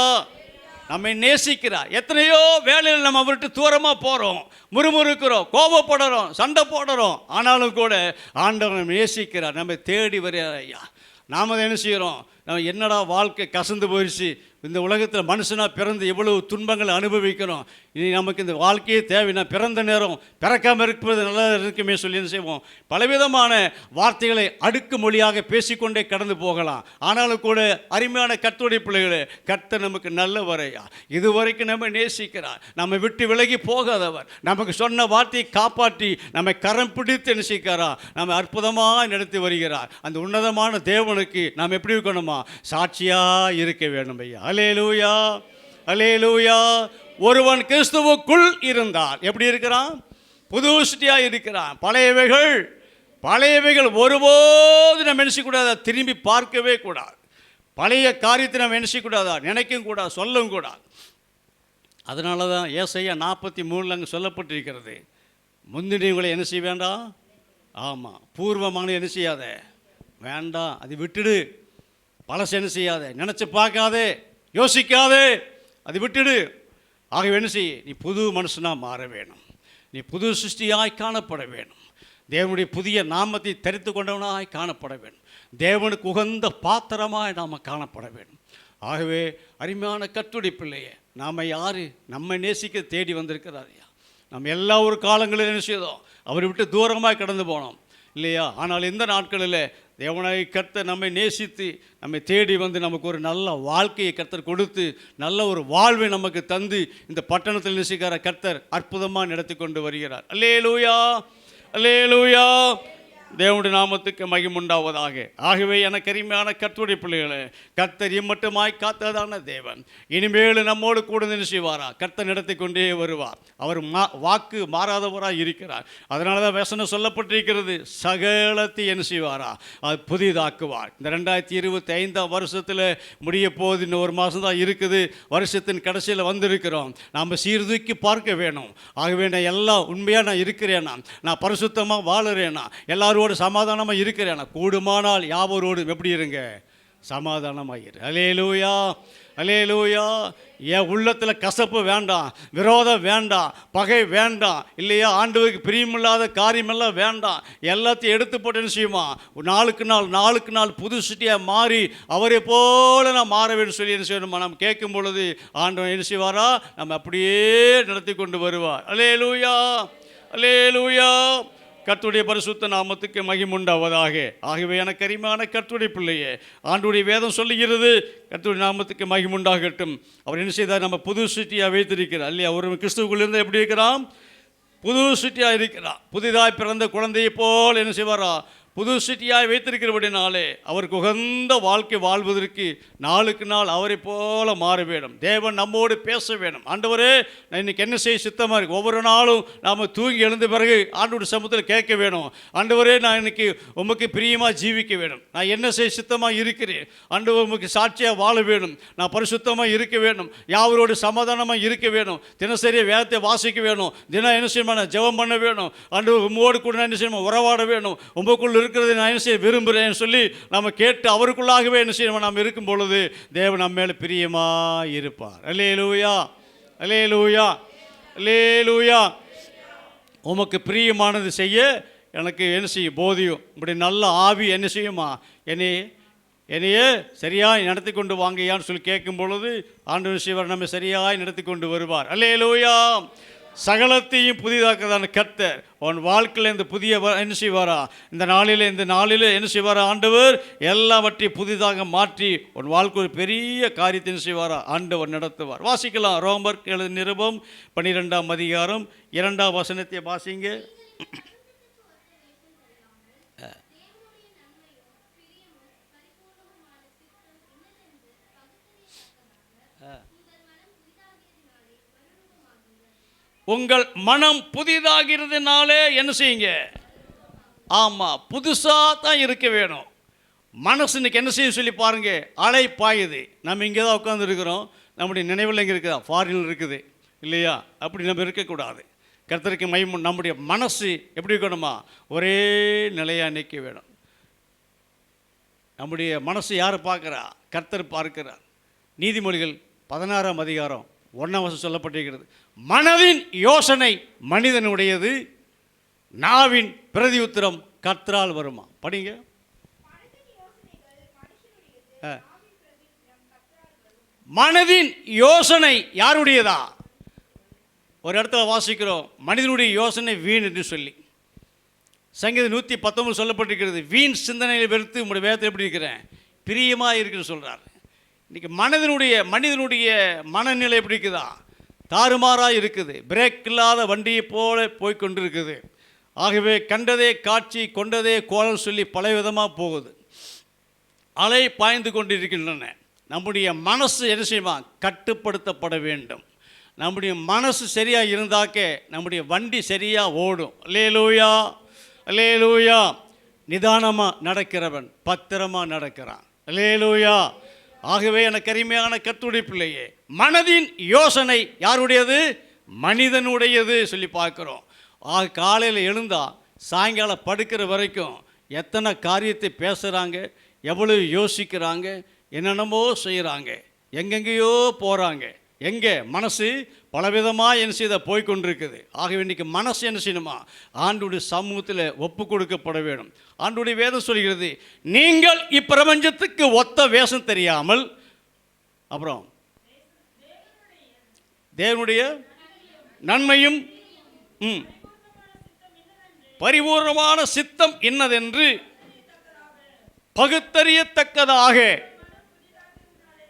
நம்மை நேசிக்கிறார். எத்தனையோ வேலையில் நம்ம அவர்கிட்ட தூரமாக போகிறோம், முறுமுறுக்கிறோம், கோபப்படுறோம், சண்டை போடுறோம். ஆனாலும் கூட ஆண்டவர் நம்ம நேசிக்கிறார், நம்ம தேடி வருகிறார். ஐயா, நாம் என்ன செய்கிறோம்? நம்ம என்னடா வாழ்க்கை கசந்து போயிடுச்சு, இந்த உலகத்தில் மனுஷனாக பிறந்து எவ்வளவு துன்பங்களை அனுபவிக்கிறோம், இனி நமக்கு இந்த வாழ்க்கையே தேவைன்னா பிறந்த நேரம் பிறக்காமல் இருப்பது நல்லா இருக்குமே சொல்லி என்ன செய்வோம்? பலவிதமான வார்த்தைகளை அடுக்கு மொழியாக பேசிக்கொண்டே கடந்து போகலாம். ஆனாலும் கூட அருமையான கர்த்தருடைய பிள்ளைகளே, கர்த்தர் நமக்கு நல்லவரையா, இதுவரைக்கும் நம்ம நேசிக்கிறார், நம்ம விட்டு விலகி போகாதவர், நமக்கு சொன்ன வார்த்தையை காப்பாற்றி நம்மை கரம் பிடித்து நேசிக்கிறார், நம்ம அற்புதமாக நடத்தி வருகிறார். அந்த உன்னதமான தேவனுக்கு நாம் எப்படி இருக்கணுமா? சாட்சியாக இருக்க வேண்டும். ஐயா, அல்லேலூயா, அல்லேலூயா. ஒருவன் கிறிஸ்துவுக்குள் இருந்தால் எப்படி இருக்கிறான்? புது சிருஷ்டியாக இருக்கிறான். பழையவைகள் ஒருபோது நம்ம நினைச்சக்கூடாது, திரும்பி பார்க்கவே கூடாது. பழைய காரியத்தை நம்ம நினைச்சக்கூடாதா? நினைக்கவும் கூடாது, சொல்லவும் கூடாது. அதனால தான் ஏசாயா 43 அங்கே சொல்லப்பட்டிருக்கிறது, முந்தினவங்களை என்ன செய்ய வேண்டாம்? ஆமாம், பூர்வமான என்ன செய்யாத வேண்டாம், அது விட்டுடு. பழசு என்ன செய்யாத, நினச்சி பார்க்காதே, யோசிக்காதே, அது விட்டுடு. ஆகவே என்ன செய்ய? நீ புது மனுஷனாக மாற வேணும், நீ புது சிருஷ்டியாய் காணப்பட வேணும், தேவனுடைய புதிய நாமத்தை தரித்து கொண்டவனாய் காணப்பட வேண்டும், தேவனுக்கு உகந்த பாத்திரமாய் நாம் காணப்பட வேண்டும். ஆகவே அருமையான கர்த்தருடைய பிள்ளையே, நாம் யார்? நம்மை நேசிக்க தேடி வந்திருக்கிறாரையா. நம்ம எல்லா ஒரு காலங்களில் என்ன செய்தோம்? அவரை விட்டு தூரமாக கடந்து போனோம் இல்லையா? ஆனால் இந்த நாட்களில் தேவனாய் கர்த்தர் நம்மை நேசித்து நம்மை தேடி வந்து நமக்கு ஒரு நல்ல வாழ்க்கையை கர்த்தர் கொடுத்து நல்ல ஒரு வாழ்வை நமக்கு தந்து இந்த பட்டணத்தில் நேசிக்கிற கர்த்தர் அற்புதமாக நடத்தி கொண்டு வருகிறார். அல்லேலூயா, அல்லேலூயா. தேவனுடைய நாமத்துக்கு மகிமை உண்டாவதாக. ஆகவே எனக்கு அருமையான கர்த்தருடைய பிள்ளைகளே, கர்த்தர் இம்மட்டுமாய் காத்ததான தேவன் இனிமேல் நம்மோடு கூட என்ன செய்வாரா? கர்த்தர் நடத்தி கொண்டே வருவார். அவர் வாக்கு மாறாதவராக இருக்கிறார். அதனால தான் வசனம் சொல்லப்பட்டிருக்கிறது, சகலத்தை என்ன செய்வாரா? அது புதிதாக்குவார். இந்த 2025 வருஷத்தில் முடிய போகுது. இன்னும் ஒரு மாதம் தான் இருக்குது. வருஷத்தின் கடைசியில் வந்திருக்கிறோம். நாம் சீர்தூக்கி பார்க்க வேணும். ஆகவே நான் எல்லாம் உண்மையாக நான் இருக்கிறேனா, நான் பரிசுத்தமாக வாழுறேனா, எல்லாரோடு சமாதானமாக இருக்கிறேனா, கூடுமானால் யாவரோடு எப்படி இருங்க? சமாதானமாக இரு. அல்லேலூயா, அல்லேலூயா. என் உள்ளத்தில் கசப்பு வேண்டாம், விரோதம் வேண்டாம், பகை வேண்டாம், இல்லையா? ஆண்டவருக்கு பிரியமில்லாத காரியமெல்லாம் வேண்டாம். எல்லாத்தையும் எடுத்து போட்டு என்ன செய்யுமா? நாளுக்கு நாள் புது சிட்டியாக மாறி அவரை போல நான் மாற வேண்டும் சொல்லி என்ன செய்யணுமா? நம்ம கேட்கும் பொழுது ஆண்டவன் என்ன செய்வாரா? நம்ம அப்படியே நடத்தி கொண்டு வருவார். அல்லேலூயா, அல்லேலூயா. கர்த்தருடைய பரிசுத்த நாமத்துக்கு மகிமை உண்டாவதாக. ஆகவே எனக்கு அருமையான கர்த்தருடைய பிள்ளையே, ஆண்டவருடைய வேதம் சொல்லுகிறது, கர்த்தருடைய நாமத்துக்கு மகிமை உண்டாகட்டும். அவர் என்ன செய்தார்? நம்ம புது சிட்டியாக வைத்திருக்கிறார் இல்லையா? ஒரு கிறிஸ்துவுக்குள்ளேருந்து எப்படி இருக்கிறான்? புது சிட்டியாக இருக்கிறான். புதிதாய் பிறந்த குழந்தையை போல் என்ன செய்வாரா? புது சிட்டியாய் வைத்திருக்கிறபடினாலே அவருக்கு உகந்த வாழ்க்கை வாழ்வதற்கு நாளுக்கு நாள் அவரை போல மாற வேண்டும். தேவன் நம்மோடு பேச வேண்டும். ஆண்டவரே, நான் இன்னைக்கு என்ன செய்ய சித்தமாக இருக்கு? ஒவ்வொரு நாளும் நாம் தூங்கி எழுந்த பிறகு ஆண்டவருடைய சமூகத்தில் கேட்க வேணும். ஆண்டவரே, நான் இன்னைக்கு உமக்கு பிரியமாக ஜீவிக்க வேணும். நான் என்ன செய்ய சித்தமாக இருக்கிறேன்? ஆண்டவர் உமக்கு சாட்சியாக வாழ வேணும். நான் பரிசுத்தமாக இருக்க வேணும். யாவரோடு சமாதானமாக இருக்க வேணும். தினசரி வேதத்தை வாசிக்க வேணும். தினம் என்ன செய்யணும்? நான் ஜெபம் பண்ண வேணும். ஆண்டவர் உம்மோடு கூட என்ன செய்யணும்? உறவாட வேணும். உங்களுக்குள்ள இருக்கிறது நான் என்ன செய்ய விரும்புகிறேன்னு சொல்லி நம்ம கேட்டு அவருக்குள்ளாகவே என்ன செய்யணும்? நாம் இருக்கும் பொழுது தேவன் நம்ம மேலே பிரியமாக இருப்பார். அல்லேலூயா, அல்லேலூயா, அல்லேலூயா. உமக்கு பிரியமானது செய்ய எனக்கு என்ன செய்யும்? போதியும். இப்படி நல்ல ஆவி என்ன செய்யுமா? என்னையே சரியாய் நடத்தி கொண்டு வாங்கயான்னு சொல்லி கேட்கும் பொழுது ஆண்டவர் சிவர் நம்ம சரியாய் நடத்தி கொண்டு வருவார். அல்லேலூயா. சகலத்தையும் புதிதாக்குறதான கர்த்தர் உன் வாழ்க்கையில் இந்த புதிய என்ன செய்வாரா? இந்த நாளில் என்ன செய்வாரா? ஆண்டவர் எல்லாவற்றையும் புதிதாக மாற்றி உன் வாழ்க்கை ஒரு பெரிய காரியத்தை என்ன செய்வாரா? ஆண்டவர் நடத்துவார். வாசிக்கலாம். ரோமர் எழுதின நிருபம் 12ஆம் அதிகாரம் 2ஆம் வசனத்தை வாசிங்க. உங்கள் மனம் புதிதாகிறதுனாலே என்ன செய்யுங்க? ஆமாம், புதுசாக தான் இருக்க வேணும். மனசு இன்னைக்கு என்ன செய்ய சொல்லி பாருங்க, அலை பாயுது. நம்ம இங்கே தான் உட்காந்துருக்கிறோம். நம்முடைய நினைவில் எங்கே இருக்குதா? ஃபாரினில் இருக்குது இல்லையா? அப்படி நம்ம இருக்கக்கூடாது. கர்த்தருக்கு மகிமை. நம்முடைய மனசு எப்படி இருக்கணுமா? ஒரே நிலையாக நிற்க வேணும். நம்முடைய மனசு யார் பார்க்குறா? கர்த்தர் பார்க்கிறார். நீதிமொழிகள் 16ஆம் அதிகாரம் 1ஆம் வசனம் சொல்லப்பட்டிருக்கிறது, மனதின் யோசனை மனிதனுடையது, நாவின் பிரதியுத்தரம் கர்த்தரால் வருமா? படிங்க. மனதின் யோசனை யாருடையதா? ஒரு இடத்துல வாசிக்கிறோம், மனிதனுடைய யோசனை வீண் என்று சொல்லி. சங்கீதம் 119 சொல்லப்பட்டிருக்கிறது, வீண் சிந்தனையை வெறுத்து உங்களுடைய வேதத்தில் எப்படி இருக்கிறேன்? பிரியமாக இருக்குன்னு சொல்கிறார். இன்றைக்கி மனிதனுடைய மனநிலை எப்படி இருக்குதா? தாறுமாறாக இருக்குது. பிரேக் இல்லாத வண்டியை போல போய்கொண்டு இருக்குது. ஆகவே கண்டதே காட்சி கொண்டதே கோலம் சொல்லி பல விதமாக போகுது. அலை பாய்ந்து கொண்டு இருக்கின்றன. நம்முடைய மனசு என்ன செய்யுமா? கட்டுப்படுத்தப்பட வேண்டும். நம்முடைய மனசு சரியாக இருந்தாக்கே நம்முடைய வண்டி சரியாக ஓடும். அல்லேலூயா, அல்லேலூயா. நிதானமாக நடக்கிறவன் பத்திரமாக நடக்கிறான். அல்லேலூயா. ஆகவே எனக்கு அருமையான கர்த்தருடைய பிள்ளையே, மனதின் யோசனை யாருடையது? மனிதனுடையது சொல்லி பார்க்குறோம். காலையில் எழுந்தால் சாயங்காலம் படுக்கிற வரைக்கும் எத்தனை காரியத்தை பேசுகிறாங்க, எவ்வளவு யோசிக்கிறாங்க, என்னென்னமோ செய்கிறாங்க, எங்கெங்கேயோ போகிறாங்க. எங்கே மனசு பலவிதமாக என்ன செய்த போய்கொண்டிருக்குது. ஆகவே இன்றைக்கி மனசு என்ன செய்யணுமா? ஆண்டவருடைய சமூகத்தில் ஒப்பு கொடுக்கப்பட வேணும். ஆண்டவருடைய வேதம் சொல்கிறது, நீங்கள் இப்பிரபஞ்சத்துக்கு ஒத்த வேஷம் தெரியாமல், அப்புறம் தேவனுடைய நன்மையும் பரிபூர்ணமான சித்தம் இன்னதென்று பகுத்தறியத்தக்கதாக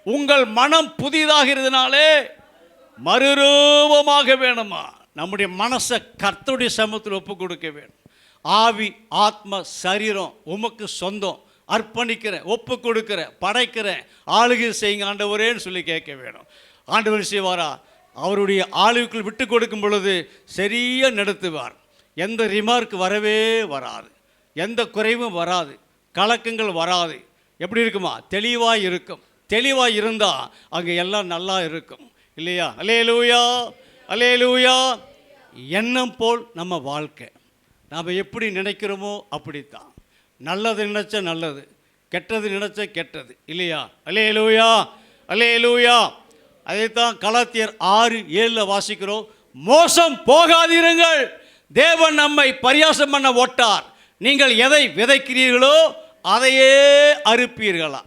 உங்கள் மனம் புதிதாகிறதுனாலே மறுரூபமாக வேணுமா? நம்முடைய மனசை கர்த்தருடைய சமூகத்தில் ஒப்பு கொடுக்க வேணும். ஆவி ஆத்மா சரீரம் உமக்கு சொந்தம், அர்ப்பணிக்கிறேன், ஒப்பு கொடுக்கிறேன், படைக்கிறேன், ஆளுகை செய்யுங்க ஆண்டவரேன்னு சொல்லி கேட்க வேணும். ஆண்டவர் செய்வாரா? அவருடைய ஆளுக்குள் விட்டு கொடுக்கும் பொழுது சரியாக நடத்துவார். எந்த ரிமார்க் வரவே வராது, எந்த குறைவும் வராது, கலக்கங்கள் வராது. எப்படி இருக்குமா? தெளிவாக இருக்கும். தெளிவாக இருந்தால் அங்கே எல்லாம் நல்லா இருக்கும் இல்லையா? அல்லேலூயா, அல்லேலூயா. எண்ணம் போல் நம்ம வாழ்க்கை. நாம் எப்படி நினைக்கிறோமோ அப்படித்தான். நல்லது நினச்ச நல்லது, கெட்டது நினச்ச கெட்டது இல்லையா? அல்லேலூயா, அல்லேலூயா. அதைத்தான் கலாத்தியர் 6:7 வாசிக்கிறோம். மோசம் போகாதீருங்கள், தேவன் நம்மை பரியாசம் பண்ண ஓட்டார். நீங்கள் எதை விதைக்கிறீர்களோ அதையே அறுப்பீர்களா.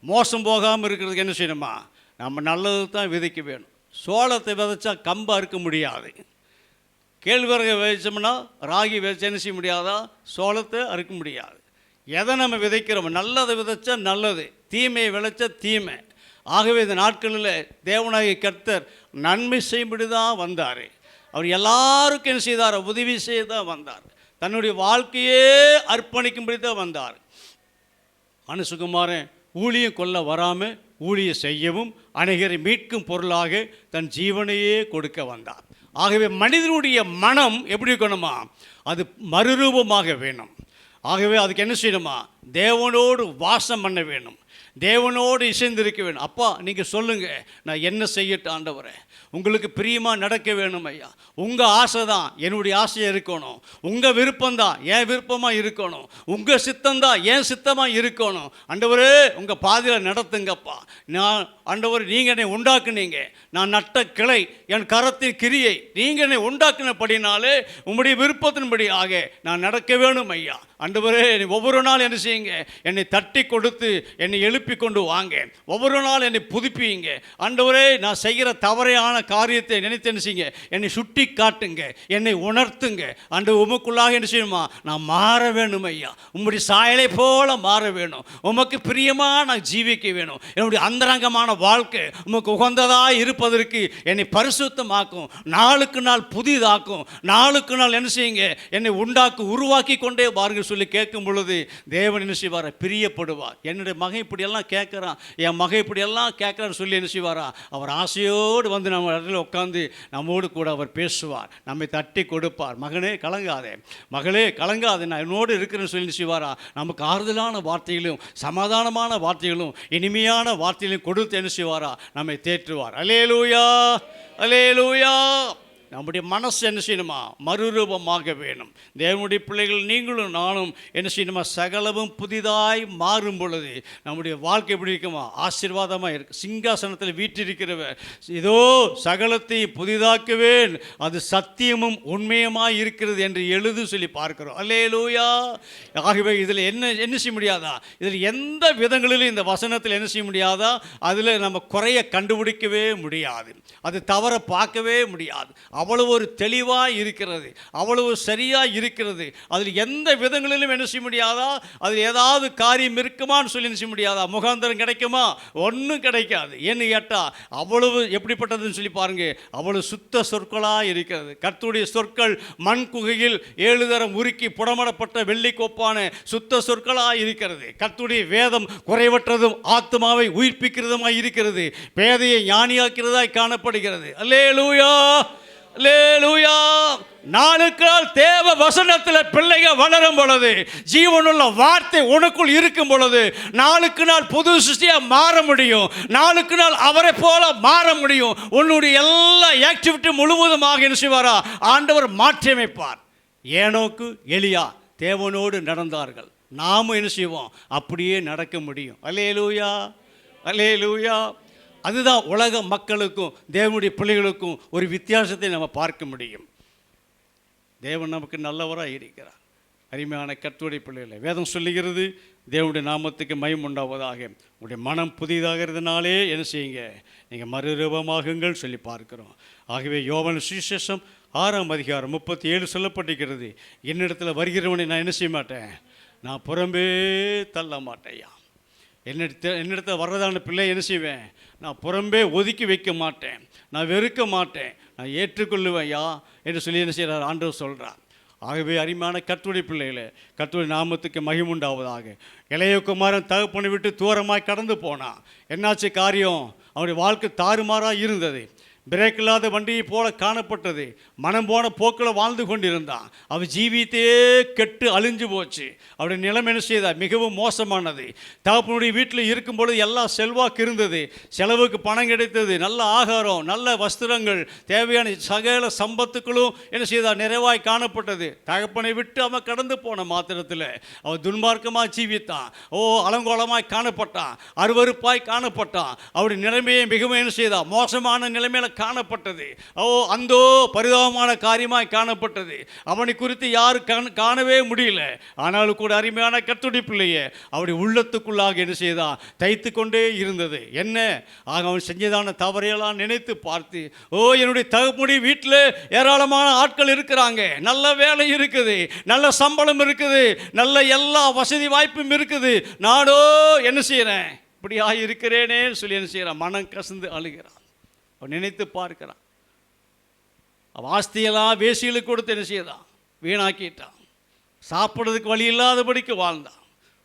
மோசம் போகாமல் இருக்கிறதுக்கு என்ன செய்யணுமா? நம்ம நல்லது தான் விதைக்க வேணும். சோளத்தை விதைச்சா கம்பை அறுக்க முடியாது. கேழ்வரகை விதைச்சோம்னா ராகி விதைச்சா என்ன செய்ய முடியாதா? சோளத்தை அறுக்க முடியாது. எதை நம்ம விதைக்கிறோம்? நல்லதை விதைச்சா நல்லது, தீமையை விளைச்சா தீமை. ஆகவே இந்த நாட்களில் தேவனாகிய கர்த்தர் நன்மை செய்யும்படி தான் வந்தார். அவர் எல்லாருக்கும் என்ன செய்தார்? உதவி செய்ய தான் வந்தார். தன்னுடைய வாழ்க்கையே அர்ப்பணிக்கும்படி தான் வந்தார். மனுஷகுமாரன் ஊழியம் கொள்ள வராமல் ஊழியம் செய்யவும் அநேகரை மீட்கும் பொருளாக தன் ஜீவனையே கொடுக்க வந்தார். ஆகவே மனிதனுடைய மனம் எப்படி இருக்கணுமா? அது மறுரூபமாக வேணும். ஆகவே அதுக்கு என்ன செய்யணுமா? தேவனோடு வாசம் பண்ண வேணும், தேவனோடு இசைந்திருக்க வேணும். அப்பா நீங்கள் சொல்லுங்கள், நான் என்ன செய்யட்டும் ஆண்டவரே? உங்களுக்கு பிரியமாக நடக்க வேணும் ஐயா. உங்கள் ஆசை தான் என்னுடைய ஆசையாக இருக்கணும், உங்கள் விருப்பம்தான் என் விருப்பமாக இருக்கணும், உங்கள் சித்தம்தான் என் சித்தமாக இருக்கணும். ஆண்டவரே உங்கள் பாதையில் நடத்துங்கப்பா. நான் ஆண்டவர் நீங்கள் என்னை உண்டாக்குனீங்க, நான் நட்ட கிளை, என் கரத்தின் கிரியை நீங்கள் என்னை உண்டாக்குனபடினாலே உம்முடைய விருப்பத்தின்படியாக நான் நடக்க வேணும் ஐயா. ஆண்டவரே ஒவ்வொரு நாள் என்ன செய்யுங்க? என்னை தட்டி கொடுத்து என்னை எழுப்பி கொண்டு வாங்க. ஒவ்வொரு நாள் என்னை புதுப்பிங்க ஆண்டவரே. நான் செய்கிற தவறையான காரியத்தை நினைத்து என்ன செய்யுங்க? என்னை சுட்டி காட்டுங்க, என்னை உணர்த்துங்க. ஆண்டவர் உமக்குள்ளாக என்ன செய்யணுமா? நான் மாற வேணும் ஐயா. உம்முடைய சாயலை போல மாற வேணும். உமக்கு பிரியமாக நான் ஜீவிக்க வேணும். என்னுடைய அந்தரங்கமான வாழ்க்கை உமக்கு உகந்ததாக இருப்பதற்கு என்னை பரிசுத்தமாக்கும், நாளுக்கு நாள் புதிதாக்கும். நாளுக்கு நாள் என்ன செய்யுங்க? என்னை உருவாக்கி கொண்டே வாருங்க சொல்லி கேட்கும் பொழுது தேவன் என்ன செய்வாரா? பிரியப்படுவார். என்னுடைய மகன் இப்படியெல்லாம் கேட்குறான், என் மகன் இப்படியெல்லாம் கேட்குறான்னு சொல்லி என்ன செய்வாரா? அவர் ஆசையோடு வந்து நம்ம இடத்துல உட்காந்து நம்மோடு கூட அவர் பேசுவார், நம்மை தட்டி கொடுப்பார். மகனே கலங்காதே, மகளே கலங்காதே, நான் என்னோடு இருக்கிறேன்னு சொல்லி செய்வாரா? நமக்கு ஆறுதலான வார்த்தைகளும் சமாதானமான வார்த்தைகளும் இனிமையான வார்த்தைகளையும் கொடுத்து என்ன செய்வாரா? நம்மை தேற்றுவார். அல்லேலூயா, அல்லேலூயா. நம்முடைய மனசு என்ன செய்யணுமா? மறுரூபமாக வேணும். தேவனுடைய பிள்ளைகள் நீங்களும் நானும் என்ன செய்யணுமா? சகலமும் புதிதாய் மாறும் பொழுது நம்முடைய வாழ்க்கை எப்படி இருக்குமா? ஆசீர்வாதமாக இருக்கு. சிங்காசனத்தில் வீற்றிருக்கிறவர் இதோ சகலத்தை புதிதாக்குவேன், அது சத்தியமும் உண்மையுமாய் இருக்கிறது என்று எழுது சொல்லி பார்க்கிறோம். அல்லேலூயா. ஆகவே இதில் என்ன செய்ய முடியாதா? இதில் எந்த விதங்களிலும் இந்த வசனத்தில் என்ன செய்ய முடியாதா? அதில் நம்ம குறைய கண்டுபிடிக்கவே முடியாது, அது தவற பார்க்கவே முடியாது. அவ்வளவு ஒரு தெளிவாக இருக்கிறது, அவ்வளவு சரியாக இருக்கிறது. அதில் எந்த விதங்களிலும் என்ன செய்ய முடியாதா? அதில் ஏதாவது காரியம் இருக்குமான்னு சொல்லி என்ன செய்ய முடியாதா? முகாந்திரம் கிடைக்குமா? ஒன்றும் கிடைக்காது. ஏன்னு கேட்டால் அவ்வளவு எப்படிப்பட்டதுன்னு சொல்லி பாருங்க, அவ்வளவு சுத்த சொற்களாக இருக்கிறது. கர்த்தருடைய சொற்கள் மண் குகையில் 7 தரம் உருக்கி புடமடப்பட்ட வெள்ளி கோப்பான சுத்த சொற்களாக இருக்கிறது. கர்த்தருடைய வேதம் குறைவற்றதும் ஆத்மாவை உயிர்ப்பிக்கிறதுமாய் இருக்கிறது, பேதையை ஞானியாக்கிறதாய் காணப்படுகிறது. அல்லேலூயா, அல்லேலூயா. நாளுக்கு நாள் தேவ வசனத்தில் பிள்ளைகள் வளரும் பொழுது, ஜீவனுள்ள வார்த்தை உனக்குள் இருக்கும் பொழுது நாளுக்கு நாள் புது சிருஷ்டியாக மாற முடியும். நாளுக்கு நாள் அவரை போல மாற முடியும். உன்னுடைய எல்லா ஆக்டிவிட்டி முழுவதுமாக என்ன செய்வாரா? ஆண்டவர் மாற்றியமைப்பார். ஏனோக்கு எலியா தேவனோடு நடந்தார்கள், நாமும் என்ன செய்வோம்? அப்படியே நடக்க முடியும். அல்லேலூயா, அல்லேலூயா. அதுதான் உலக மக்களுக்கும் தேவனுடைய பிள்ளைகளுக்கும் ஒரு வித்தியாசத்தை நம்ம பார்க்க முடியும். தேவன் நமக்கு நல்லவராக இருக்கிறார். அருமையான கர்த்தருடைய பிள்ளைகளை வேதம் சொல்லுகிறது, தேவனுடைய நாமத்துக்கு மகிமை உண்டாவதாக. உங்களுடைய மனம் புதிதாகிறதுனாலே என்ன செய்யுங்க? நீங்கள் மறுரூபமாகுங்கள் சொல்லி பார்க்கிறோம். ஆகவே யோவான் சுவிசேஷம் 6ஆம் அதிகாரம் 37 சொல்லப்பட்டிருக்கிறது, என்னிடத்தில் வருகிறவனை நான் என்ன செய்ய மாட்டேன்? நான் புறம்பே தள்ள மாட்டேயா. என்னிடத்தில் வர்றதான பிள்ளை என்ன செய்வேன்? நான் புறம்பே ஒதுக்கி வைக்க மாட்டேன், நான் வெறுக்க மாட்டேன், நான் ஏற்றுக்கொள்ளுவேன் ஐயா என்று சொல்லி என்ன செய்கிறார்? ஆண்டவர் சொல்கிறார். ஆகவே அருமையான கர்த்தருடைய பிள்ளைகளே, கர்த்தருடைய நாமத்துக்கு மகிமை உண்டாவதாக. இளைய குமாரன் தகப்பனை விட்டு தூரமாய் கடந்து போனான். என்னாச்சு காரியம்? அவருடைய வாழ்க்கை தாறுமாறாக இருந்தது. பிரேக் இல்லாத வண்டியை போல காணப்பட்டது. மனம் போன போக்கில் வாழ்ந்து கொண்டிருந்தான். அவன் ஜீவித்தையே கெட்டு அழிஞ்சு போச்சு. அவருடைய நிலைமை என்ன செய்தார்? மிகவும் மோசமானது. தகப்பனுடைய வீட்டில் இருக்கும் பொழுது எல்லாம் செல்வாக்கு இருந்தது, செலவுக்கு பணம் கிடைத்தது, நல்ல ஆகாரம், நல்ல வஸ்திரங்கள், தேவையான சகல சம்பத்துக்களும் என்ன செய்தார்? நிறைவாய் காணப்பட்டது. தகப்பனை விட்டு அவன் கடந்து போன மாத்திரத்தில் அவன் துன்மார்க்கமாக ஜீவித்தான். அலங்கோலமாய் காணப்பட்டான், அருவருப்பாய் காணப்பட்டான். அவருடைய நிலைமையை மிகவும் என்ன செய்தார்? மோசமான நிலைமையில் காணப்பட்டது. அந்தோ பரிதாபமான காரியமாய் காணப்பட்டது. அவனை குறித்து யாரும் காணவே முடியல. ஆனாலும் கூட அருமையான கர்த்தருடைய பிள்ளையே, அவருடைய உள்ளத்துக்குள்ளாக என்ன செய்தா? தைத்து கொண்டே இருந்தது. என்ன ஆக அவன் செஞ்சதான தவறையெல்லாம் நினைத்து பார்த்து, என்னுடைய தகப்பனுடைய வீட்டில் ஏராளமான ஆட்கள் இருக்கிறாங்க, நல்ல வேலை இருக்குது, நல்ல சம்பளம் இருக்குது, நல்ல எல்லா வசதி வாய்ப்பும் இருக்குது, நானோ என்ன செய்கிறேன்? இப்படியா இருக்கிறேனே சொல்லி என்ன செய்கிறான்? மனம் கசந்து அழுகிறான். அவன் நினைத்து பார்க்கிறான். அவன் ஆஸ்தியெல்லாம் வேசிகளுக்கு கொடுத்து என்ன செய்தான்? வீணாக்கிட்டான். சாப்பிட்றதுக்கு வழி இல்லாதபடிக்கு வாழ்ந்தான்.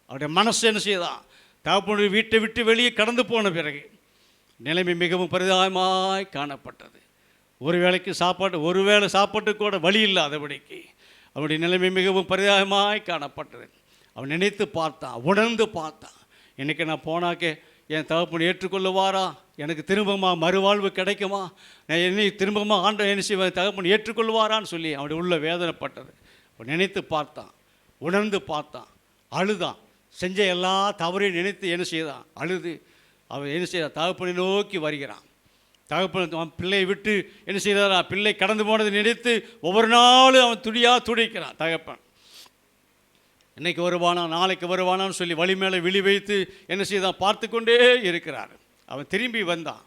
அவருடைய மனசு என்ன செய்தான்? தகப்பனுடைய வீட்டை விட்டு வெளியே கடந்து போன பிறகு நிலைமை மிகவும் பரிதாபமாய் காணப்பட்டது. ஒரு வேளை சாப்பாட்டு கூட வழி இல்லாதபடிக்கு அவனுடைய நிலைமை மிகவும் பரிதாபமாய் காணப்பட்டது. அவன் நினைத்து பார்த்தான், உணர்ந்து பார்த்தான். இன்றைக்கி நான் போனாக்கே என் தகப்பனை ஏற்றுக்கொள்ளுவாரா? எனக்கு திரும்பமாக மறுவாழ்வு கிடைக்குமா? நான் என்னை திரும்பமாக என்ன செய்வேன்? தகப்பன் ஏற்றுக்கொள்வாரான்னு சொல்லி அவனுடைய உள்ள வேதனைப்பட்டது. அவன் நினைத்து பார்த்தான், உணர்ந்து பார்த்தான், அழுதான். செஞ்ச எல்லா தவறையும் நினைத்து என்ன செய்தான்? அழுது அவன் என்ன செய்தான்? தகப்பனை நோக்கி வருகிறான். தகப்பன் அவன் பிள்ளையை விட்டு என்ன செய்தாரா? பிள்ளை கடந்து போனதை நினைத்து ஒவ்வொரு நாளும் அவன் துடிக்கிறான். தகப்பன் இன்னைக்கு வருவானா, நாளைக்கு வருவானான்னு சொல்லி வழி மேலே விழி வைத்து என்ன செய்தான்? பார்த்து கொண்டே இருக்கிறார். அவன் திரும்பி வந்தான்.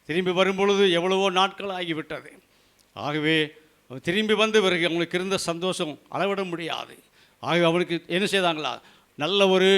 திரும்பி வரும்பொழுது எவ்வளவோ நாட்கள் ஆகிவிட்டது. ஆகவே அவன் திரும்பி வந்த பிறகு அவனுக்கு இருந்த சந்தோஷம் அளவிட முடியாது. ஆகவே அவனுக்கு என்ன செய்தாங்களா? நல்ல ஒரு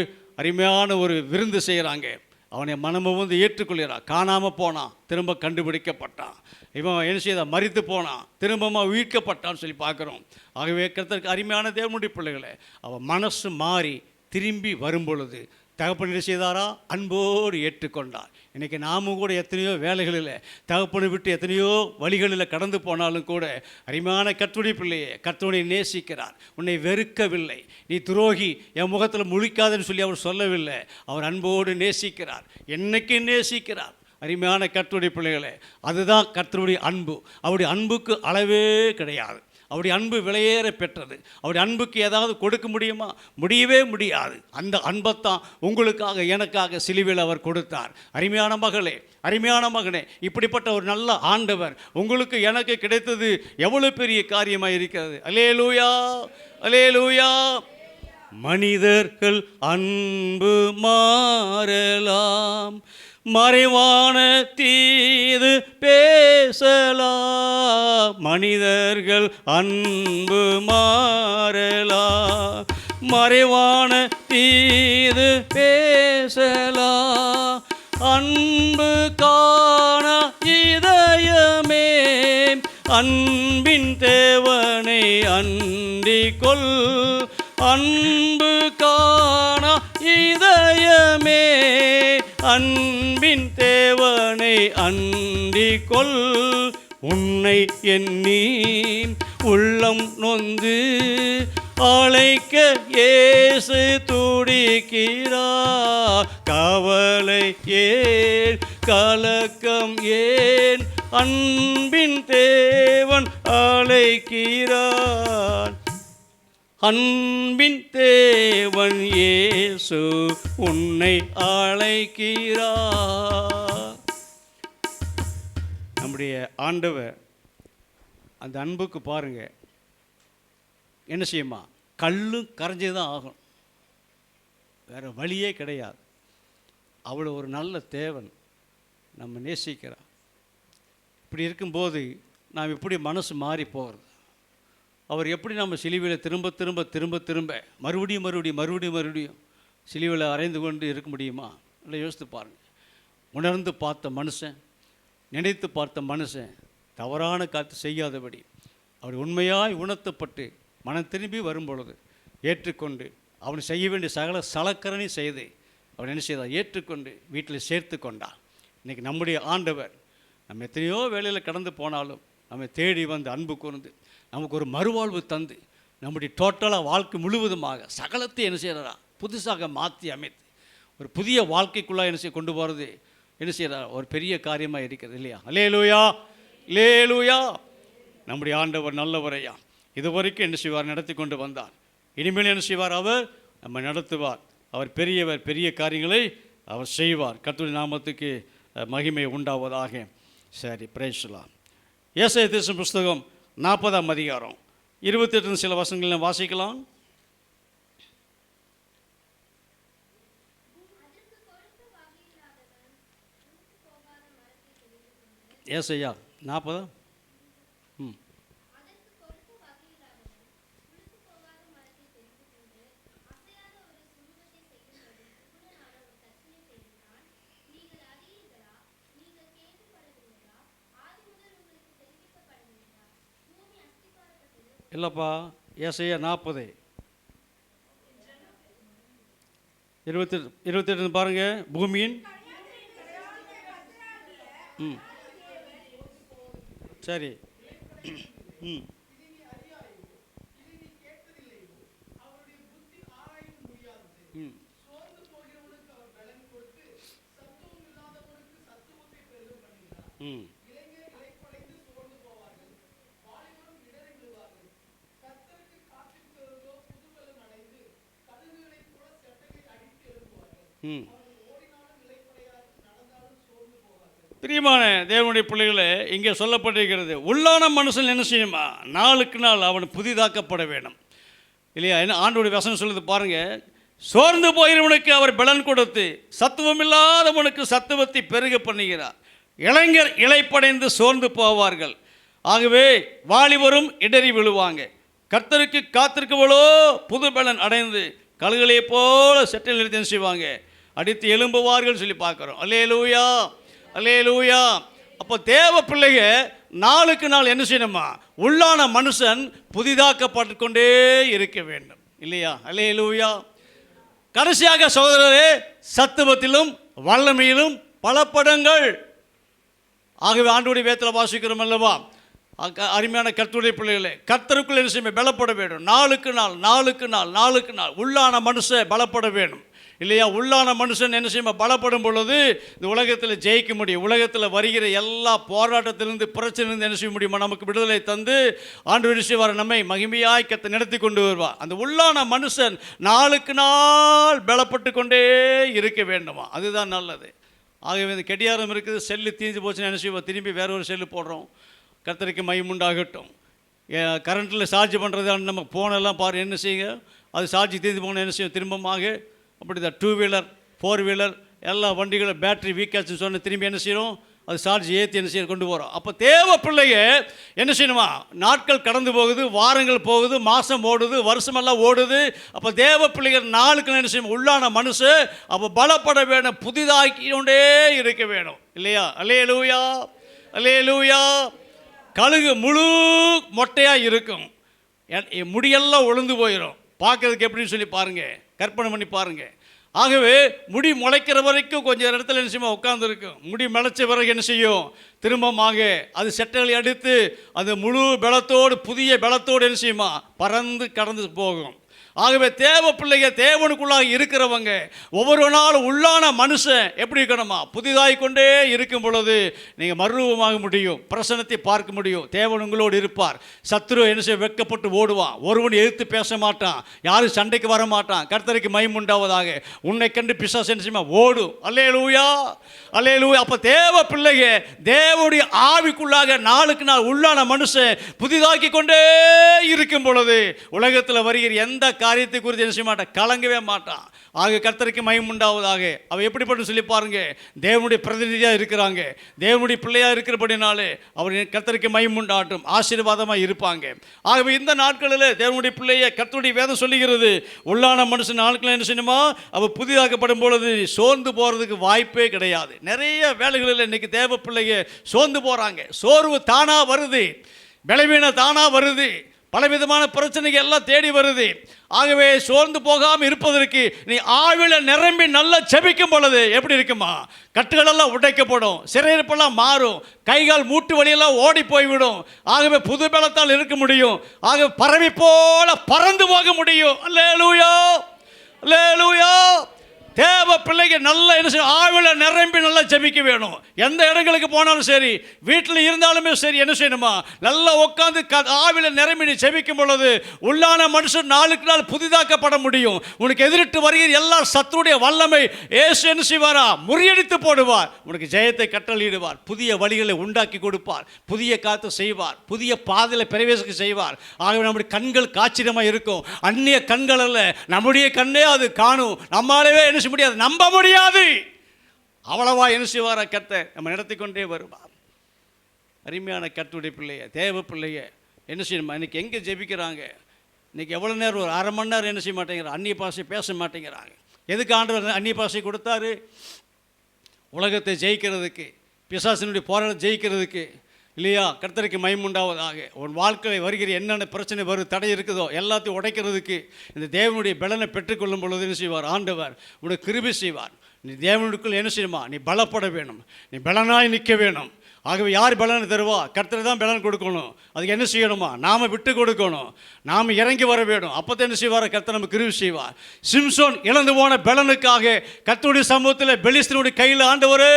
அருமையான ஒரு விருந்து செய்கிறாங்க. அவனை மனமும் வந்து ஏற்றுக்கொள்கிறான். காணாமல் போனான், திரும்ப கண்டுபிடிக்கப்பட்டான். இவன் என்ன செய்தான்? மரித்து போனான், திரும்பமாக உயிர்க்கப்பட்டான்னு சொல்லி பார்க்குறோம். ஆகவே கர்த்தருக்கு அருமையான தேவனுடைய பிள்ளைகளை, அவன் மனசு மாறி திரும்பி வரும்பொழுது தகப்பன் என்ன செய்தாரா? அன்போடு ஏற்றுக்கொண்டார். இன்றைக்கி நாமும் கூட எத்தனையோ வேலைகளில் தகப்பனை விட்டு எத்தனையோ வழிகளில் கடந்து போனாலும் கூட அருமையான கர்த்தருடைய பிள்ளையே, கர்த்தரை நேசிக்கிறார். உன்னை வெறுக்கவில்லை, நீ துரோகி, என் முகத்தில் முழிக்காதுன்னு சொல்லி அவர் சொல்லவில்லை. அவர் அன்போடு நேசிக்கிறார், என்னைக்கு நேசிக்கிறார். அருமையான கர்த்தருடைய பிள்ளைகளே, அதுதான் கர்த்தருடைய அன்பு. அவருடைய அன்புக்கு அளவே கிடையாது. அவருடைய அன்பு விலையேற பெற்றது. அவருடைய அன்புக்கு ஏதாவது கொடுக்க முடியுமா? முடியவே முடியாது. அந்த அன்பைத்தான் உங்களுக்காக எனக்காக சிலுவையில் அவர் கொடுத்தார். அருமையான மகளே, அருமையான மகனே, இப்படிப்பட்ட ஒரு நல்ல ஆண்டவர் உங்களுக்கு எனக்கு கிடைத்தது எவ்வளவு பெரிய காரியமாக இருக்கிறது. அல்லேலூயா, அல்லேலூயா. மனிதர்கள் அன்பு மாறலாம், மறைவான தீது பேசலாம். மனிதர்கள் அன்பு மாறலாம், மறைவான தீது பேசலாம். அன்பு காண இதயமே, அன்பின் தேவனை அண்டிக் கொள். அன்பு காண இதயமே, அன்பின் தேவனை அண்டிக் கொள். உன்னை எண்ணி உள்ளம் நொந்து அழைக்க இயேசு துடிக்கிறார். கவலை ஏன், கலக்கம் ஏன், அன்பின் தேவன் அழைக்கிறார். அன்பின் தேவன் இயேசு உன்னை அழைக்கிறார். நம்முடைய ஆண்டவர் அந்த அன்புக்கு பாருங்க என்ன செய்யுமா? கல்லும் கரைஞ்சே தான் ஆகும், வேறு வழியே கிடையாது. அவ்வளோ ஒரு நல்ல தேவன் நம்ம நேசிக்கிறார். இப்படி இருக்கும்போது நாம் எப்படி மனசு மாறி போகிறது? அவர் எப்படி நம்ம சிலுவையில் திரும்ப திரும்ப திரும்ப திரும்ப மறுபடியும் மறுபடியும் மறுபடியும் மறுபடியும் சிலுவையில் அரைந்து கொண்டு இருக்க முடியுமா? இல்லை, யோசித்து பாருங்கள். உணர்ந்து பார்த்த மனுஷன், நினைத்து பார்த்த மனுஷன் தவறான காத்து செய்யாதபடி அவர் உண்மையாய் உணர்த்தப்பட்டு மனம் திரும்பி வரும் பொழுது ஏற்றுக்கொண்டு அவன் செய்ய வேண்டிய சகல சலக்கரணி செய்து அவன் என்ன செய்தார், ஏற்றுக்கொண்டு வீட்டில் சேர்த்து கொண்டான். இன்றைக்கி நம்முடைய ஆண்டவர் நம்ம எத்தனையோ வேலையில் கடந்து போனாலும் நம்மை தேடி வந்து அன்பு கூர்ந்து நமக்கு ஒரு மறுவாழ்வு தந்து நம்முடைய டோட்டலாக வாழ்க்கை முழுவதுமாக சகலத்தை என்ன செய்கிறாரா புதுசாக மாற்றி அமைத்து ஒரு புதிய வாழ்க்கைக்குள்ளாக என்ன செய்ய கொண்டு போகிறது என்ன செய்கிறார் ஒரு பெரிய காரியமாக இருக்கிறது இல்லையா? அல்லேலூயா, அல்லேலூயா. நம்முடைய ஆண்டவர் நல்லவரையா இதுவரைக்கும் என்ன செய்வார், நடத்தி கொண்டு வந்தார். இனிமேல் என்ன செய்வார், அவர் நம்ம நடத்துவார். அவர் பெரியவர், பெரிய காரியங்களை அவர் செய்வார். கர்த்தருடைய நாமத்துக்கு மகிமை உண்டாவதாக. சரி, பிரைஸ்லாம். ஏசாயா தீர்க்கதரிசன புஸ்தகம் 40ஆம் அதிகாரம் 28 சில வசனங்களை வாசிக்கலாம். ஏசாயா 40. இல்லைப்பா, ஏசாயா 40 28 பாருங்கள். பூமியின் சரி பிரியமான தேவனுடைய பிள்ளைகளே, இங்கே சொல்லப்பட்டிருக்கிறது உள்ளான மனுஷன் என்ன செய்யுமா, நாளுக்கு நாள் அவன் புதிதாக்கப்பட வேணும் இல்லையா? என்ன ஆண்டோடைய வசனம் சொல்லுது பாருங்கள். சோர்ந்து போகிறவனுக்கு அவர் பலன் கொடுத்து சத்துவம் இல்லாதவனுக்கு சத்துவத்தை பெருக பண்ணுகிறார். இளைஞர் இளைப்படைந்து சோர்ந்து போவார்கள். ஆகவே வாலிபரும் இடறி விழுவாங்க. கர்த்தருக்கு காத்திருக்கவளோ புது பலன் அடைந்து கழுகளை போல செட்டில் நிறுத்தி செய்வாங்க, அடித்து எழும்புவார்கள் சொல்லி பார்க்குறோம். அல்லேலூயா, அல்லேலூயா. அப்போ தேவ பிள்ளைங்க நாளுக்கு நாள் என்ன செய்யணுமா, உள்ளான மனுஷன் புதிதாக்கப்பட்டு கொண்டே இருக்க வேண்டும் இல்லையா? அல்லேலூயா. கடைசியாக சகோதரரே, சத்துவத்திலும் வல்லமையிலும் பலப்படுங்கள். ஆகவே ஆண்டவருடைய வேதத்தில் வாசிக்கிறோம் அல்லவா, அருமையான கர்த்தருடைய பிள்ளைகளே, கர்த்தருக்குள் என்ன செய்ய பலப்பட வேண்டும். நாளுக்கு நாள் நாளுக்கு நாள் நாளுக்கு நாள் உள்ளான மனுஷன் பலப்பட வேண்டும் இல்லையா? உள்ளான மனுஷன் என்ன செய்ய பலப்படும் பொழுது இந்த உலகத்தில் ஜெயிக்க முடியும். உலகத்தில் வருகிற எல்லா போராட்டத்திலிருந்து பிரச்சனையிலிருந்து என்ன செய்ய முடியுமா, நமக்கு விடுதலை தந்து ஆண்டவர் செய்வார், நம்மை மகிமையாய் கத்தை நடத்தி கொண்டு வருவார். அந்த உள்ளான மனுஷன் நாளுக்கு நாள் பலப்பட்டு கொண்டே இருக்க வேண்டுமா, அதுதான் நல்லது. ஆகவே இந்த கெடியாரம் இருக்குது, செல்லு தீஞ்சு போச்சுன்னு என்ன செய்வோம், திரும்பி வேற ஒரு செல்லு போடுறோம். கர்த்தருக்கு மகிமை உண்டாகட்டும். கரண்ட்டில் சார்ஜ் பண்ணுறது நம்ம ஃபோனெல்லாம் பாரு என்ன செய்யுங்க, அது சார்ஜ் தீர்ந்து போன என்ன செய்யும் திரும்பமாக. அப்படி தான் 2 வீலர் 4 வீலர் எல்லா வண்டிகளும் பேட்டரி வீக்காச்சுன்னு சொன்ன திரும்பி என்ன செய்யணும், அது சார்ஜ் ஏற்றி என்ன செய்ய கொண்டு போகிறோம். அப்போ தேவ பிள்ளைங்க என்ன செய்யணுமா, நாட்கள் கடந்து போகுது, வாரங்கள் போகுது, மாதம் ஓடுது, வருஷமெல்லாம் ஓடுது. அப்போ தேவ பிள்ளைகள் நாளுக்கு என்ன செய்யணும், உள்ளான மனுஷன் அப்போ பலப்பட வேணும், புதிதாக்கி கொண்டே இருக்க வேணும் இல்லையா? அல்லேலூயா, அல்லேலூயா. கழுகு முழு மொட்டையாக இருக்கும், முடியெல்லாம் ஒழுந்து போயிடும். பார்க்கறதுக்கு எப்படின்னு சொல்லி பாருங்கள், கற்பனை பண்ணி பாருங்கள். ஆகவே முடி முளைக்கிற வரைக்கும் கொஞ்சம் இடத்துல என்ன செய்யுமா உட்காந்துருக்கும். முடி முளைச்ச பிறகு என்ன செய்யும், திரும்பமாக அது செட்டைகளை அடித்து அது முழு பலத்தோடு புதிய பலத்தோடு என்ன செய்யுமா பறந்து கடந்து போகும். ஆகவே தேவ பிள்ளைங்க தேவனுக்குள்ளாக இருக்கிறவங்க ஒவ்வொரு நாளும் உள்ளான மனுஷன் எப்படி இருக்கணுமா, புதிதாய் கொண்டே இருக்கும் பொழுது நீங்கள் மறுரூபமாக முடியும், பிரசனத்தை பார்க்க முடியும். தேவன் உங்களோடு இருப்பார். சத்துரு என்ன செய்ய வெட்கப்பட்டு ஓடுவான், ஒருவன் எதிர்த்து பேச மாட்டான், யாரும் சண்டைக்கு வர மாட்டான். கர்த்தருக்கு மகிமை உண்டாவதாக. உன்னை கண்டு பிசாசு என்ன செய்யுமா ஓடும். அல்லேலூயா, அல்லேலூயா. அப்போ தேவ பிள்ளைங்க தேவனுடைய ஆவிக்குள்ளாக நாளுக்கு நாள் உள்ளான மனுஷன் புதிதாக்கி கொண்டே இருக்கும் பொழுது உலகத்தில் வருகிற எந்த காரியத்தை குறித்து என்ன செய்ய மாட்டான், கலங்கவே மாட்டான். ஆக கர்த்தருக்கு மகிமை உண்டாவதாக. அவ எப்படிப்பட்டு சொல்லி பாருங்க, தேவனுடைய பிரதிநிதியாக இருக்கிறாங்க, தேவனுடைய பிள்ளையாக இருக்கிறபடினாலே அவர் கர்த்தருக்கு மகிமை உண்டாட்டும், ஆசீர்வாதமாக இருப்பாங்க. ஆகவே இந்த நாட்களில் தேவனுடைய பிள்ளையை கர்த்தருடைய வேதம் சொல்லுகிறது, உள்ளான மனுஷன் நாட்களில் என்ன செய்யணுமா, அவள் புதிதாக்கப்படும் பொழுது சோர்ந்து போகிறதுக்கு வாய்ப்பே கிடையாது. நிறைய வேலைகளில் இன்றைக்கி தேவ பிள்ளைங்க சோர்ந்து போகிறாங்க. சோர்வு தானாக வருது, பலவீனம் தானாக வருது, பலவிதமான பிரச்சனைகள் எல்லாம் தேடி வருது. ஆகவே சோர்ந்து போகாமல் இருப்பதற்கு நீ ஆவியில் நிரம்பி நல்லா செபிக்கும் பொழுது எப்படி இருக்குமா? கட்டுகளெல்லாம் உடைக்கப்படும், சிறையிருப்பெல்லாம் மாறும், கைகால் மூட்டு வழியெல்லாம் ஓடி போய்விடும். ஆகவே புது பலத்தால் இருக்க முடியும். ஆகவே பறவை போல பறந்து போக முடியும். அல்லேலூயா, அல்லேலூயா. தேவ பிள்ளைக்கு நல்ல என்ன செய்யும்? ஆவியில் நிரம்பி நல்லா ஜெபிக்க வேணும். எந்த இடங்களுக்கு போனாலும் சரி, வீட்டில் இருந்தாலுமே சரி, என்ன செய்யணுமா? நல்லா உட்காந்து ஆவியில் நிரம்பி நீ ஜெபிக்கும் பொழுது உள்ளான மனுஷன் நாளுக்கு நாள் புதிதாக்கப்பட முடியும். உனக்கு எதிரிட்டு வருகிற எல்லா சத்துருடைய வல்லமை இயேசு என்ன செய்வாரா? முறியடித்து போடுவார். உனக்கு ஜெயத்தை கட்டளையிடுவார், புதிய வழிகளை உண்டாக்கி கொடுப்பார், புதிய காத்து செய்வார், புதிய பாதையில் பிரவேசிக்க செய்வார். ஆகவே நம்முடைய கண்கள் காட்சியமாக இருக்கும். அந்நிய கண்கள் அல்ல, நம்முடைய கண்ணே அது காணும். நம்மளாலே என்ன முடியாது, நம்ப முடியாது. அவ்வளவா என்ன செய்வாரா? கர்த்தர் நம்ம நடத்தி கொண்டே வருவார். அருமையான கர்த்தருடைய பிள்ளைய, தேவ பிள்ளைய, என்ன செய்யணுமா? இன்னைக்கு எங்கே ஜெபிக்கிறாங்க? இன்னைக்கு எவ்வளோ நேரம்? ஒரு அரை மணி நேரம் என்ன செய்ய மாட்டேங்கிறாங்க? அந்நிய பாஷை பேச மாட்டேங்கிறாங்க. எதுக்கு ஆண்டவர் அந்நிய பாஷை கொடுத்தாரு? உலகத்தை ஜெயிக்கிறதுக்கு, பிசாசினுடைய போராட்டம் ஜெயிக்கிறதுக்கு இல்லையா? கர்த்தருக்கு மகிமை உண்டாவதாக. உன் வாழ்க்கையில் வருகிற என்னென்ன பிரச்சனை வரும், தடை இருக்குதோ எல்லாத்தையும் உடைக்கிறதுக்கு இந்த தேவனுடைய பலனை பெற்றுக்கொள்ளும் பொழுது என்ன செய்வார்? ஆண்டவர் உனக்கு கிருபை செய்வார். நீ தேவனுக்குள் என்ன செய்யணுமா? நீ பலப்பட வேணும், நீ பலனாய் நிற்க வேணும். ஆகவே யார் பலனை தருவா? கர்த்தர் தான் பலன் கொடுக்கணும். அதுக்கு என்ன செய்யணுமா? நாம் விட்டு கொடுக்கணும், நாம் இறங்கி வர வேணும். அப்போ தான் என்ன செய்வார்? கர்த்தர் நம்ம கிருபை செய்வார். சிம்சோன் இழந்து போன பலனுக்காக கர்த்தருடைய சமூகத்தில் பெலிஸ்தனுடைய கையில், ஆண்டவரே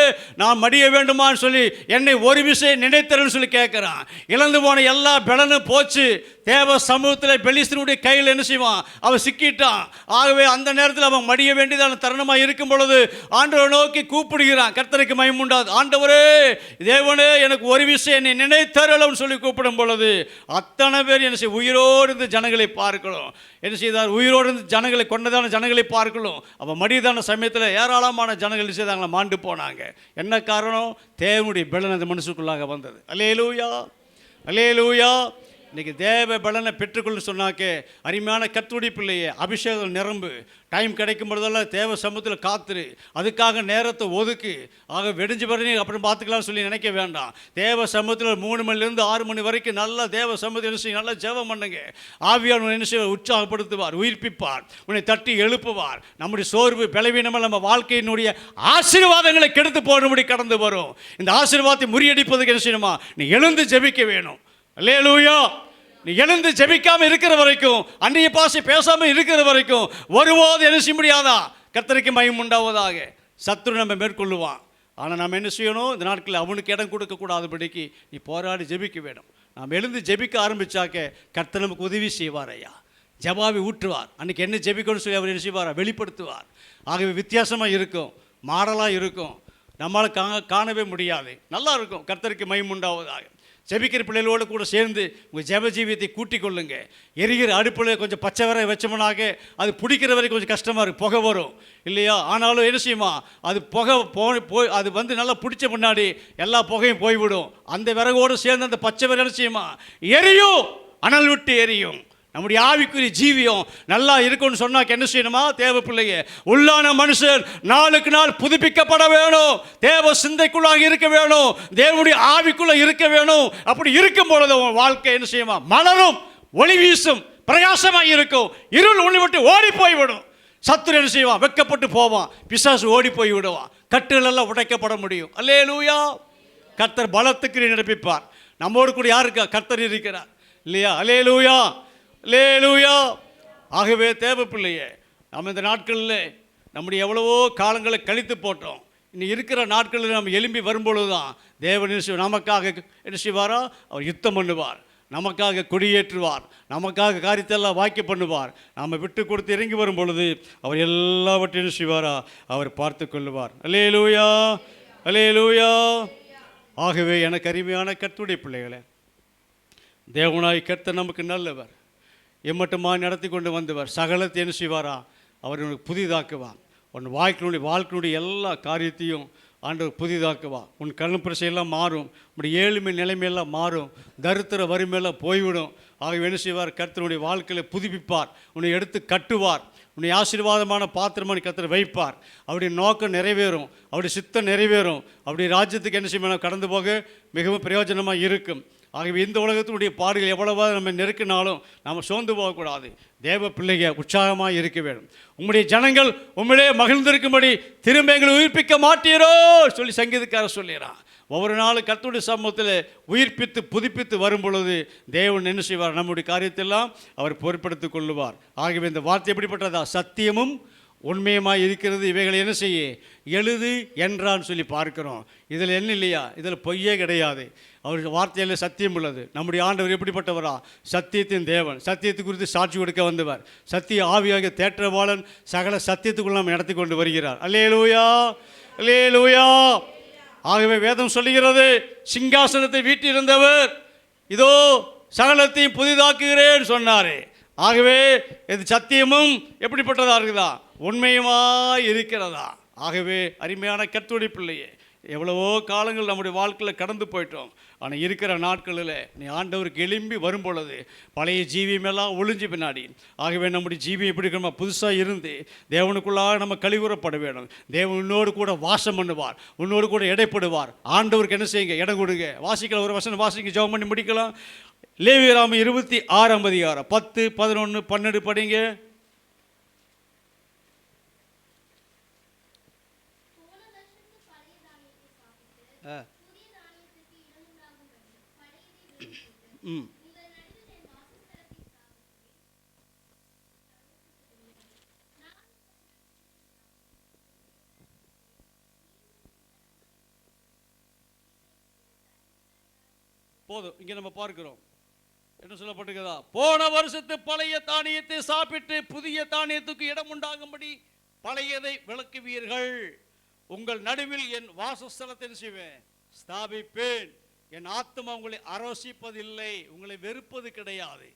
நான் மடிய வேண்டுமான்னு சொல்லி என்னை ஒரு விஷயம் நினைத்தரன்னு சொல்லி கேட்குறான். இழந்து போன எல்லா பலனும் போச்சு. தேவ சமூகத்தில் பெலிஸ்தனுடைய கையில் என்ன செய்வான்? அவன் சிக்கிட்டான். ஆகவே அந்த நேரத்தில் அவன் மடிய வேண்டியதான தருணமாக இருக்கும் பொழுது ஆண்டவரை நோக்கி கூப்பிடுகிறான். கர்த்தருக்கு மகிமை உண்டாது. ஆண்டவரே, தேவனே, எனக்கு ஒரு விஷயம் என்னை நினைத்தருளும் சொல்லி கூப்பிடும் பொழுது அத்தனை பேர் என்ன செய்ய? உயிரோடு இருந்து ஜனங்களை பார்க்கணும். என்ன செய்தார்? உயிரோடு இருந்து ஜனங்களை, கொண்டதான ஜனங்களை பார்க்கணும். அவன் மடியதான சமயத்தில் ஏராளமான ஜனங்கள் செய்தாங்களா? மாண்டு போனாங்க. என்ன காரணம்? தேவனுடைய பலன் அந்த மனுஷனுக்குள்ளாக வந்தது. அல்லேலூயா, அல்லேலூயா. இன்றைக்கி தேவ பலனை பெற்றுக்கொள்ளு சொன்னாக்கே அருமையான கர்த்தருடைய பிள்ளையே, அபிஷேகம் நிரம்பு. டைம் கிடைக்கும் பொழுதெல்லாம் தேவ சமூகத்தில் காத்துரு, அதுக்காக நேரத்தை ஒதுக்கு. ஆக வெடிஞ்சு பண்ணி அப்புறம் பார்த்துக்கலாம்னு சொல்லி நினைக்க வேண்டாம். தேவ சமூகத்தில் 3 மணிலேருந்து 6 மணி வரைக்கும் நல்லா தேவ சமூகத்தில் என்ன செய்ய? நல்லா ஜெபம் பண்ணுங்க. ஆவியானவர் என்ன செய்ய? உற்சாகப்படுத்துவார், உயிர்ப்பிப்பார், உன்னை தட்டி எழுப்புவார். நம்முடைய சோர்வு, பலவீனமாக நம்ம வாழ்க்கையினுடைய ஆசீர்வாதங்களை கெடுத்து போடும்படி கடந்து வரும். இந்த ஆசீர்வாதத்தை முறியடிப்பதுக்கு என்ன செய்யணுமா? நீ எழுந்து ஜெபிக்க வேணும். அல்லேலூயா. நீ எழுந்து ஜெபிக்காமல் இருக்கிற வரைக்கும், அந்நிய பாஷை பேசாமல் இருக்கிற வரைக்கும் ஒருபோது என்ன செய்ய முடியாதா? கர்த்தருக்கு மகிமை உண்டாவதாக. சத்துரு நம்ம மேற்கொள்ளுவான். ஆனால் நம்ம என்ன செய்யணும்? இந்த நாட்களில் அவனுக்கு இடம் கொடுக்கக்கூடாதபடிக்கு நீ போராடி ஜெபிக்க வேணும். நாம் எழுந்து ஜெபிக்க ஆரம்பித்தாக்க கர்த்தர் நமக்கு உதவி செய்வார். ஐயா, ஜபாவி ஊற்றுவார். அன்றைக்கி என்ன ஜெபிக்கணும்னு சொல்லி அவர் என்ன செய்வார்? வெளிப்படுத்துவார். ஆகவே வித்தியாசமாக இருக்கும், மாடலாக இருக்கும், நம்மளால் காணவே முடியாது. நல்லா இருக்கும். கர்த்தருக்கு மகிமை உண்டாவதாக. ஜெபிக்கிற பிள்ளைகளோடு கூட சேர்ந்து உங்கள் ஜெப ஜீவியத்தை கூட்டிக் கொள்ளுங்க. எரிகிற அடுப்பில் கொஞ்சம் பச்சை வரை வச்சோம்னாக்க அது பிடிக்கிற வரைக்கும் கொஞ்சம் கஷ்டமாக இருக்கும், புகை வரும் இல்லையா? ஆனாலும் என்ன செய்யுமா? அது புகை போய் அது வந்து நல்லா பிடிச்ச முன்னாடி எல்லா புகையும் போய்விடும். அந்த விறகோடு சேர்ந்து அந்த பச்சை வரை என்ன செய்யுமா? எரியும், அனல் விட்டு எரியும். நம்முடைய ஆவிக்குரிய ஜீவியம் நல்லா இருக்கும்னு சொன்னாக்க என்ன செய்யணுமா? தேவ பிள்ளைங்க, உள்ளான மனுஷன் நாளுக்கு நாள் புதுப்பிக்கப்பட வேணும். தேவ சிந்தைக்குள்ளாக இருக்க வேணும், தேவனுடைய ஆவிக்குள்ள இருக்க வேணும். அப்படி இருக்கும் பொழுது உன் வாழ்க்கை என்ன செய்யுமா? மலரும், ஒளி வீசும், பிரயாசமாக இருக்கும். இருள் உன்னை விட்டு ஓடி போய்விடும். சத்துரு என்ன செய்வான்? வெட்கப்பட்டு போவான், பிசாசு ஓடி போய் விடுவான், கட்டுகள் எல்லாம் உடைக்கப்பட முடியும். அல்லேலூயா. கர்த்தர் பலத்துக்கு நிரப்பிப்பார். நம்மோடு கூட யாருக்கா? கர்த்தர் இருக்கிறார் இல்லையா? அல்லேலூயா, அல்லேலூயா. ஆகவே தேவ பிள்ளையே, நம்ம இந்த நாட்களில் நம்முடைய எவ்வளவோ காலங்களை கழித்து போட்டோம். இன்னும் இருக்கிற நாட்களில் நம்ம எழும்பி வரும்பொழுது தான் தேவன் நமக்காக என்ன செய்வாரா? அவர் யுத்தம் பண்ணுவார், நமக்காக கொடியேற்றுவார், நமக்காக காரியத்தெல்லாம் வாக்கிய பண்ணுவார். நாம் விட்டு கொடுத்து இறங்கி வரும் பொழுது அவர் எல்லாவற்றையும் செய்வாரா? அவர் பார்த்து கொள்ளுவார். அல்லேலூயா, அல்லேலூயா. ஆகவே எனக்கு அருமையான கர்த்தருடைய பிள்ளைகளே, தேவனாய் கர்த்தர் நமக்கு நல்லவர், எம்மட்டுமாய் நடத்தி கொண்டு வந்தவர். சகலத்தை என்ன செய்வாரா? அவர் உனக்கு புதிதாக்குவார். உன் வாழ்க்கையினுடைய எல்லா காரியத்தையும் ஆண்டவர் புதிதாக்குவா. உன் கண்ணு பிரச்சனையெல்லாம் மாறும், உன்னுடைய ஏழ்மை நிலைமையெல்லாம் மாறும், தரித்திர வறுமையெல்லாம் போய்விடும். ஆகவே என்ன செய்வார்? கர்த்தருடைய வாழ்க்கையில் புதுப்பிப்பார், உன்னை எடுத்து கட்டுவார், உன்னை ஆசீர்வாதமான பாத்திரமான கர்த்தர் வைப்பார். அவருடைய நோக்கம் நிறைவேறும், அவருடைய சித்தம் நிறைவேறும், அவருடைய ராஜ்யத்துக்கு என்ன செய்யணும்? கடந்து போக மிகவும் பிரயோஜனமாக இருக்கும். ஆகவே இந்த உலகத்தினுடைய பாடுகள் எவ்வளவாக நம்ம நெருக்கினாலும் நாம் சோர்ந்து போகக்கூடாது. தேவ பிள்ளைக உற்சாகமாக இருக்க வேண்டும். உம்முடைய ஜனங்கள் உம்மிலே மகிழ்ந்திருக்கும்படி திரும்ப எங்களை உயிர்ப்பிக்க மாட்டீரோ சொல்லி சங்கீதக்காரர் சொல்லிடுறான். ஒவ்வொரு நாளும் கர்த்தருடைய சமூகத்தில் உயிர்ப்பித்து புதுப்பித்து வரும் பொழுது தேவன் என்ன செய்வார்? நம்முடைய காரியத்தெல்லாம் அவர் பொறுப்படுத்திக் கொள்ளுவார். ஆகவே இந்த வார்த்தை எப்படிப்பட்டதா? சத்தியமும் உண்மையுமாய் இருக்கிறது, இவைகளை என்ன செய்ய எழுது என்றான்னு சொல்லி பார்க்கிறோம். இதில் என்ன இல்லையா? இதில் பொய்யே கிடையாது. அவர் வார்த்தையில் சத்தியம் உள்ளது. நம்முடைய ஆண்டவர் எப்படிப்பட்டவரா? சத்தியத்தின் தேவன், சத்தியத்தை குறித்து சாட்சி கொடுக்க வந்தவர், சத்திய ஆவியாக தேற்றவாளன், சகல சத்தியத்துக்குள் நாம் நடத்தி கொண்டு வருகிறார். அல்லேலூயா, அல்லேலூயா. ஆகவே வேதம் சொல்லுகிறது, சிங்காசனத்தை வீட்டிருந்தவர் இதோ சகலத்தையும் புதிதாக்குகிறேன் சொன்னார். ஆகவே இது சத்தியமும் எப்படிப்பட்டதா இருக்குதா? உண்மையுமாய் இருக்கிறதா? ஆகவே அருமையான கர்த்தருடைய பிள்ளையே, எவ்வளவோ காலங்கள் நம்முடைய வாழ்க்கையில் கடந்து போயிட்டோம். ஆனால் இருக்கிற நாட்களில் நீ ஆண்டவருக்கு எழும்பி வரும் பொழுது பழைய ஜீவியமெல்லாம் ஒளிஞ்சு பின்னாடி, ஆகவே நம்முடைய ஜீவியம் எப்படி நம்ம புதுசாக இருந்து தேவனுக்குள்ளாக நம்ம கழிவுறப்பட வேணும். தேவன் உன்னோடு கூட வாசம் பண்ணுவார், உன்னோடு கூட இடைப்படுவார். ஆண்டவருக்கு என்ன செய்யுங்க? இடம் கொடுங்க. வாசிக்கலாம், ஒரு வசனம் வாசிக்க, ஜெபம் பண்ணி முடிக்கலாம். லேவியராகமம் 26ஆம் அதிகாரம் 10, 11, 12 படிங்க. போதும். இங்கே நம்ம பார்க்கிறோம் என்ன சொல்லப்பட்டிருக்கிறதா? போன வருஷத்து பழைய தானியத்தை சாப்பிட்டு புதிய தானியத்துக்கு இடம் உண்டாகும்படி பழையதை விளக்குவீர்கள். உங்கள் நடுவில் என் வாசஸ்தலத்தை செய்வேன், ஸ்தாபிப்பேன். என் ஆத்மா உங்களை அரோசிப்பதில்லை, உங்களை வெறுப்பது கிடையாது.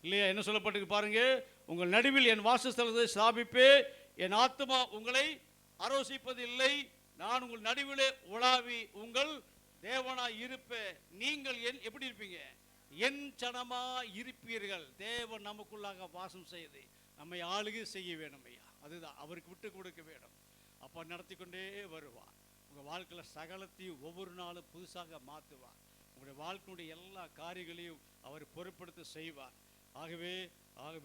இல்லையா? என்ன சொல்லப்பட்டிருக்கு பாருங்க. உங்கள் நடுவில் என் வாசஸ்தலத்தை ஸ்தாபிப்பேன், என் ஆத்மா உங்களை அரோசிப்பதில்லை. நான் உங்கள் நடுவிலே உலாவி உங்கள் தேவனாய் இருப்பேன். நீங்கள் என் எப்படி இருப்பீங்க? என் ஜனமா இருப்பீர்கள். தேவன் நமக்குள்ளாக வாசம் செய்து நம்மை ஆளுகை செய்ய வேணும் ஐயா. அதுதான், அவருக்கு விட்டு கொடுக்க வேணும். அப்போ நடத்தி கொண்டே வருவார். உங்கள் வாழ்க்கையில் சகலத்தையும் ஒவ்வொரு நாளும் புதுசாக மாற்றுவார். உங்களுடைய வாழ்க்கையுடைய எல்லா காரியங்களையும் அவர் பொறுப்படுத்த செய்வார். ஆகவே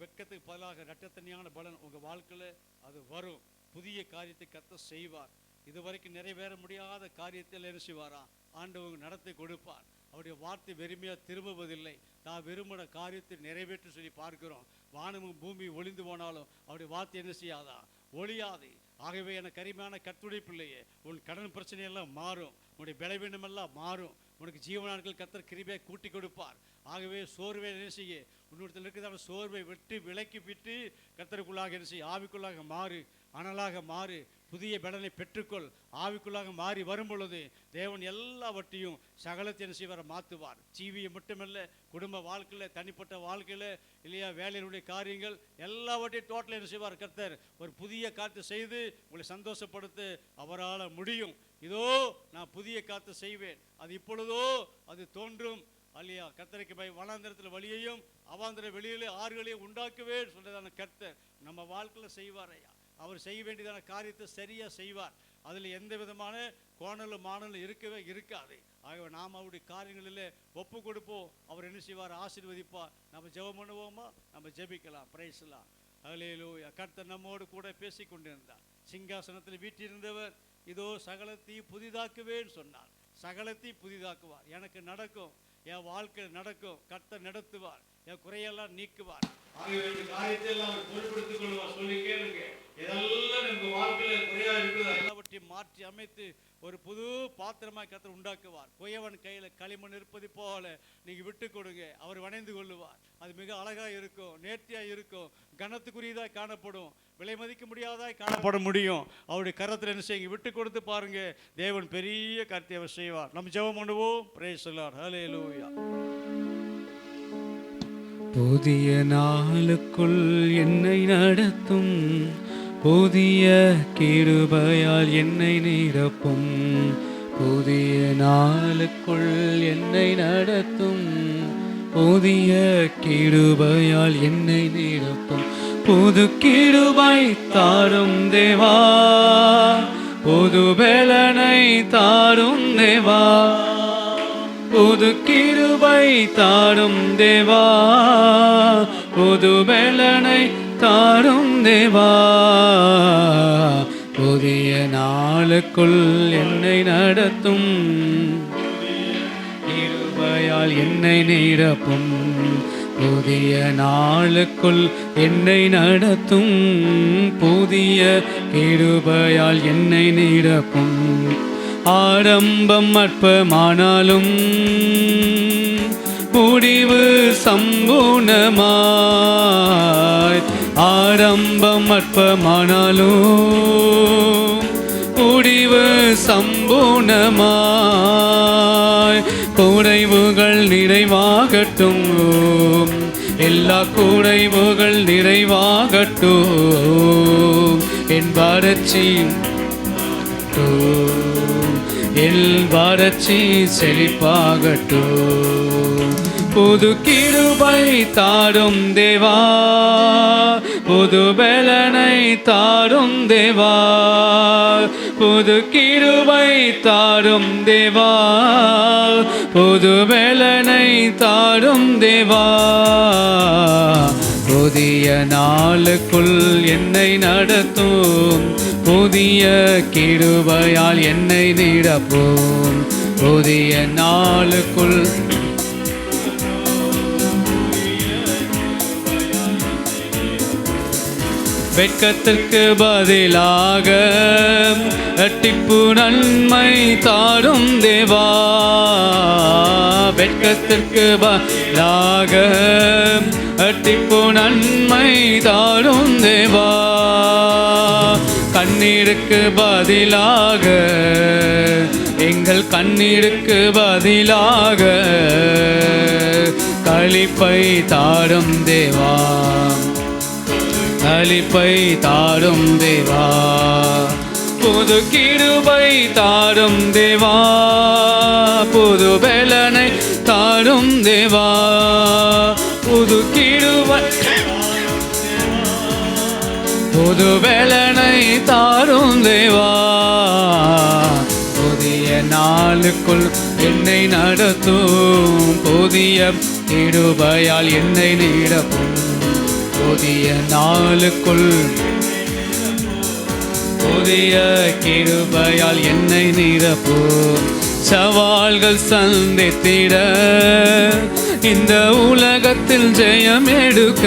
வெட்கத்துக்கு பதிலாக இரட்டத்தனியான பலன் உங்கள் வாழ்க்கையில் அது வரும். புதிய காரியத்தை கத்த செய்வார். இதுவரைக்கும் நிறைவேற முடியாத காரியத்தில் என்ன செய்வாரா? ஆண்டவங்க நடத்தி கொடுப்பார். அவருடைய வார்த்தை வெறுமையாக திரும்புவதில்லை. தான் விரும்பின காரியத்தை நிறைவேற்ற சொல்லி பார்க்கிறோம். வானமும் பூமி ஒளிந்து போனாலும் அவருடைய வார்த்தை என்ன செய்யாதா? ஒளியாது. ஆகவே எனக்கு அருமையான கர்த்தருடைய பிள்ளையே, உன் கடன் பிரச்சனையெல்லாம் மாறும், உன்னுடைய பலவீனமெல்லாம் மாறும். உனக்கு ஜீவனாட்கள் கர்த்தர் கிருபையை கூட்டி கொடுப்பார். ஆகவே சோர்வை என்ன செய்ய? உன்னோடத்தில் இருக்கிற சோர்வை விட்டு விலக்கி விட்டு கர்த்தருக்குள்ளாக என்ன செய்ய? ஆவிக்குள்ளாக மாறு, அனலாக மாறு, புதிய பலனை பெற்றுக்கொள். ஆவிக்குள்ளாக மாறி வரும் பொழுது தேவன் எல்லாவற்றையும் சகலத்தை என்ன செய்வார்? மாற்றுவார். ஜீவியம் மட்டுமல்ல, குடும்ப வாழ்க்கையில், தனிப்பட்ட வாழ்க்கையில், இல்லையா, வேலையினுடைய காரியங்கள் எல்லாவற்றையும் டோட்டல் என்ன செய்வார்? கர்த்தர் ஒரு புதிய காத்து செய்து உங்களை சந்தோஷப்படுத்த அவரால் முடியும். இதோ நான் புதிய காத்து செய்வேன், அது இப்பொழுதோ அது தோன்றும். அல்லையா? கர்த்தருக்கு வனாந்திரத்தில் வழியையும் அவாந்திர வெளியிலே ஆறுகளையும் உண்டாக்குவேன் சொல்றதான கர்த்தர் நம்ம வாழ்க்கையில் செய்வார் ஐயா. அவர் செய்ய வேண்டியதான காரியத்தை சரியாக செய்வார். அதில் எந்த விதமான கோணலும் மாணலும் இருக்கவே இருக்காது. ஆகவே நாம் அவருடைய காரியங்களில் ஒப்பு கொடுப்போம். அவர் என்ன செய்வார்? ஆசீர்வதிப்பார். நம்ம ஜெபம் பண்ணுவோமா? நம்ம ஜெபிக்கலாம். பிரைஸ்லாம். அல்லேலூயா. கர்த்தர் நம்மோடு கூட பேசி கொண்டிருந்தார். சிங்காசனத்தில் வீற்றிருந்தவர் இதோ சகலத்தையும் புதிதாக்குவேன்னு சொன்னார். சகலத்தையும் புதிதாக்குவார். எனக்கு நடக்கும், என் வாழ்க்கையில் நடக்கும். கர்த்தர் நடத்துவார், என் குறையெல்லாம் நீக்குவார். பொறுப்படுத்திக் கொள்வார். சொல்லி கேளுங்க. இதெல்லாம் உங்க வாழ்க்கையில் குறையா இருக்குது, எல்லாவற்றையும் மாற்றி அமைத்து ஒரு புது பாத்திரமாய் கர்த்தர் உண்டாக்குவார். குயவன் கையில் களிமண் இருப்பது போல நீங்க விட்டு கொடுங்க, அவர் வணைந்து கொள்ளுவார். அது மிக அழகா இருக்கும், நேர்த்தியா இருக்கும், கனத்துக்குரியதாய் காணப்படும், விலை மதிக்க முடியாதாய் காணப்பட முடியும். அவருடைய கரத்தில் என்ன செய்யுங்க? விட்டு கொடுத்து பாருங்க. தேவன் பெரிய காரியத்தை அவர் செய்வார். நம்ம ஜெபம் பண்ணுவோம். Praise the Lord. ஹல்லேலூயா. புதிய நாளுக்குள் என்னை நடத்தும், புதிய கிருபையால் என்னை நிரப்பும். புதிய நாளுக்குள் என்னை நடத்தும், புதிய கிருபையால் என்னை நிரப்பும். புது கிருபை தாரும் தேவா, புது பலனை தாரும் தேவா, புது கிருபை தாரும் தேவா, புது பலனை தாரும் தேவா, புதிய நாளுக்குள் என்னை நடத்தும், கிருபையால் என்னை நிரப்பும், புதிய நாளுக்குள் என்னை நடத்தும், புதிய கிருபையால் என்னை நிரப்பும். ஆரம்பம் அற்பமானாலும் முடிவு சம்பூர்ணமாய், ஆரம்பம் அற்பமானாலும் முடிவு சம்பூர்ணமாய், குறைவுகள் நிறைவாகட்டும், எல்லா குறைவுகள் நிறைவாகட்டும், என் வறட்சி என் வறட்சி செழிப்பாகட்டும். புது கிருபை தாரும் தேவா, புது பலனை தாரும் தேவா, புது கிருபை தாரும் தேவா, புது பலனை தாரும் தேவா, புதிய நாளுக்குள் என்னை நடத்தும், புதிய கிருபையால் என்னை நிரப்பும், புதிய நாளுக்குள் வெட்கத்திற்கு பதிலாக இரட்டிப்பு நன்மை தாரும் தேவா, வெட்கத்திற்கு பதிலாக இரட்டிப்பு நன்மை தாரும் தேவா, கண்ணீருக்கு பதிலாக எங்கள் கண்ணீருக்கு பதிலாக களிப்பை தாரும் தேவா, களிப்பை தாரும் தேவா, புது கிருபை தாரும் தேவா, புது பலனை தாரும் தேவா, புது கிருபை புது பலனை தாரும் தேவா, புதிய நாளுக்குள் என்னை நடத்தும், புதிய கிருபையால் என்னை நிரப்பும், புதிய நாளுக்குள் புதிய கிருபையால் என்னை நிரப்பும். சவால்கள் சந்தித்திட இந்த உலகத்தில் ஜெயம் எடுக்க,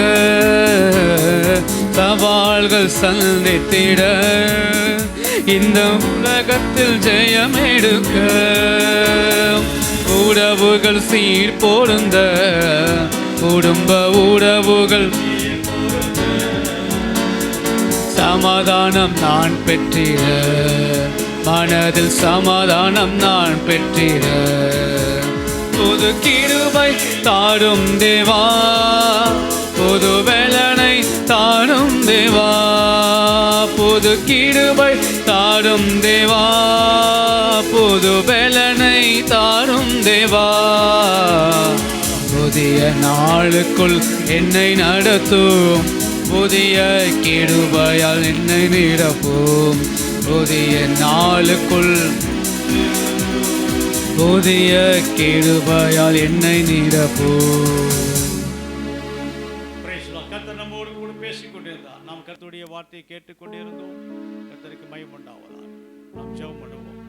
சவால்கள் சந்தித்திட இந்த உலகத்தில் ஜெயம் எடுக்க, உறவுகள் சீர் பொருந்த, குடும்ப உறவுகள் சமாதானம் நான் பெற்றிட, மனதில் சமாதானம் நான் பெற்றிட, புது கிருபை தாரும் தேவா, புது பலனை தாரும் தேவா, புது கிருபை தாரும் தேவா, புது பலனை தாரும் தேவா, புதிய நாளுக்குள் என்னை நடத்தும், புதிய கிருபையால் என்னை நிரப்பும், புதிய நாளுக்குள் புதிய கிருபையால் என்னை நிரப்பும். கர்த்தர் நம்மோடு கூட பேசிக் கொண்டிருந்தார். நாம் கர்த்தருடைய வார்த்தையை கேட்டுக்கொண்டிருந்தோம். கர்த்தருக்கு மகிமை உண்டாவதாக. நாம் ஜெபம் பண்ணுவோம்.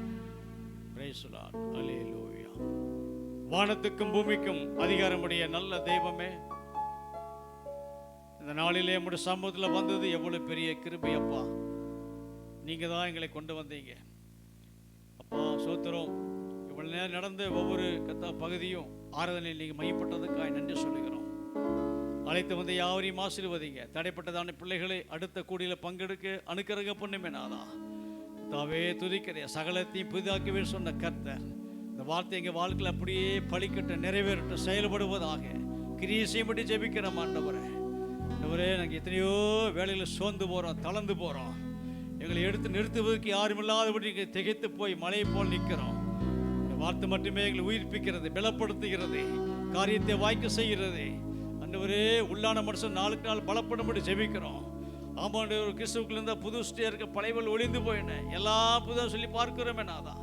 Praise the Lord. அல்லேலூயா. வானத்துக்கும் பூமிக்கும் அதிகாரமுடைய நல்ல தெய்வமே, இந்த நாளிலே நம்முடைய சமூகத்தில் வந்தது எவ்வளவு பெரிய கிருபை அப்பா. நீங்க தான் எங்களை கொண்டு வந்தீங்க அப்பா. சோத்திரம். இவ்வளவு நேரம் நடந்த ஒவ்வொரு பகுதியும் ஆராதனையில் நீங்கள் மையப்பட்டதுக்காக நன்றி சொல்லுகிறோம். அழைத்து வந்து யாவரையும் ஆசீர்வதிங்க. தடைப்பட்டதான பிள்ளைகளை அடுத்த கூடியில் பங்கெடுக்க அனுக்கிரகம் பண்ணுமே. நாதா தாவே துதிக்கிறேன். சகலத்தையும் புதிதாக்கவே சொன்ன கர்த்தர் இந்த வார்த்தை எங்கள் வாழ்க்கையில் அப்படியே பழிக்கட்டும், நிறைவேறட்டும், செயல்படுவதாக கிரியை செய்யும்படி ஜெபிக்கிறோம். ஆண்டவரே நாங்கள் எத்தனையோ வேலையில் சோர்ந்து போகிறோம், தளர்ந்து போகிறோம். எங்களை எடுத்து நிறுத்துவதற்கு யாரும் இல்லாதபடி திகைத்து போய் மலையை போல் நிற்கிறோம். இந்த வார்த்தை மட்டுமே எங்களை உயிர்ப்பிக்கிறது, பலப்படுத்துகிறது, காரியத்தை வாய்க்க செய்கிறது. ஆண்டவரே உள்ளான மனுஷன் நாளுக்கு நாள் பலப்படும்படி ஜெபிக்கிறோம். ஆமாண்டு ஒரு கிறிஸ்துவுக்குள்ள இருந்தால் புது ஸ்டே இருக்க பழையவள் ஒளிந்து போயின எல்லாம் புதுதாக சொல்லி பார்க்கிறோமே. நாதான்